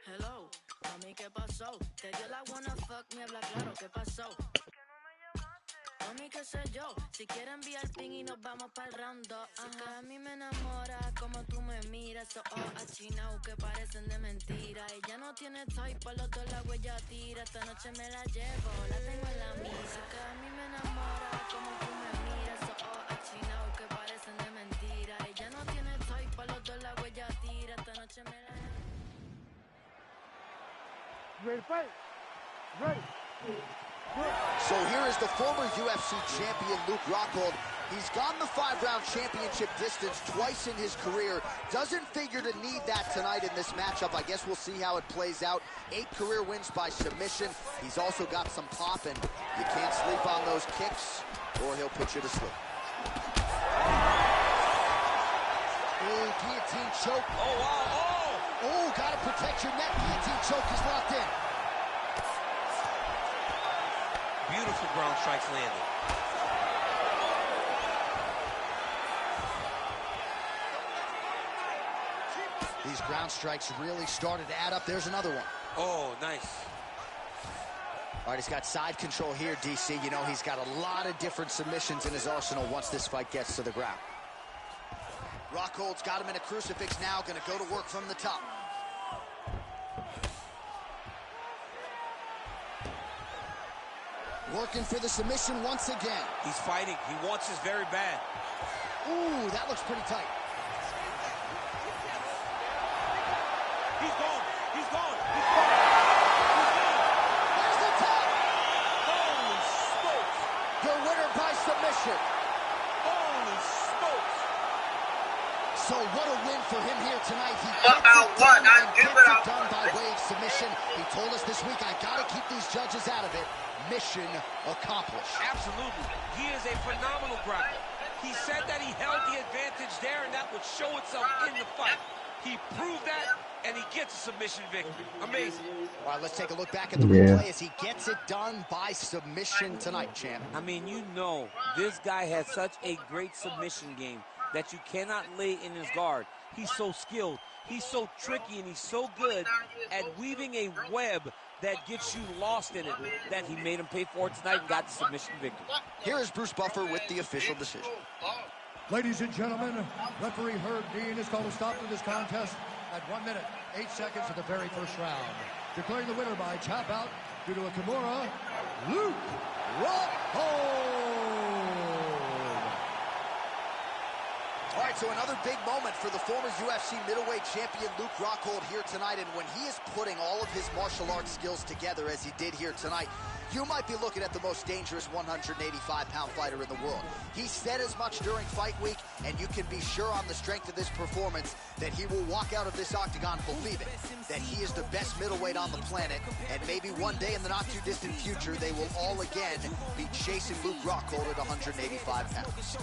Hello, mami, ¿qué pasó? Te dio la wanna fuck, me habla claro, ¿qué pasó? Mami, qué sé yo, si quieres enviar ping y nos vamos pa'l round 2. A mí me enamora como tú me miras. Esos ojos achinados que parecen de mentira. Ella no tiene type, por los 2 la huella tira. Esta noche me la llevo, la tengo en la misa. Que a mí me enamora como tú me miras. Esos ojos achinados que parecen de mentira. Ella no tiene type, por los 2 la huella tira. Esta noche me la... Ready to fight? Ready. So here is the former UFC champion, Luke Rockhold. He's gone the 5-round championship distance twice in his career. Doesn't figure to need that tonight in this matchup. I guess we'll see how it plays out. 8 career wins by submission. He's also got some pop, and you can't sleep on those kicks, or he'll put you to sleep. Oh, guillotine choke. Oh, wow, oh, gotta protect your neck. Guillotine choke is locked in. Beautiful ground strikes landed. These ground strikes really started to add up. There's another one. Oh, nice. All right, he's got side control here, DC. You know, he's got a lot of different submissions in his arsenal once this fight gets to the ground. Rockhold's got him in a crucifix now, going to go to work from the top. Working for the submission once again. He's fighting. He wants this very bad. Ooh, that looks pretty tight. He's gone. He's gone. He's gone. There's the tap. Holy smokes. Your winner by submission. Holy smokes. So what a win for him here tonight. He gets it done by way of submission. He told us this week, I got to keep these judges out of it. Mission accomplished. Absolutely. He is a phenomenal grappler. He said that he held the advantage there, and that would show itself in the fight. He proved that, and he gets a submission victory. Amazing. All right, let's take a look back at the replay as he gets it done by submission tonight, champ. I mean, you know, this guy has such a great submission game that you cannot lay in his guard. He's so skilled. He's so tricky, and he's so good at weaving a web that gets you lost in it, that he made him pay for it tonight and got the submission victory. Here is Bruce Buffer with the official decision. Ladies and gentlemen, referee Herb Dean has called a stop to this contest at 1 minute, 8 seconds of the very first round. Declaring the winner by tap out due to a Kimura, Luke Rockhold. All right, so another big moment for the former UFC middleweight champion Luke Rockhold here tonight. And when he is putting all of his martial arts skills together as he did here tonight, you might be looking at the most dangerous 185-pound fighter in the world. He said as much during fight week, and you can be sure on the strength of this performance that he will walk out of this octagon believing that he is the best middleweight on the planet, and maybe one day in the not-too-distant future, they will all again be chasing Luke Rockhold at 185 pounds.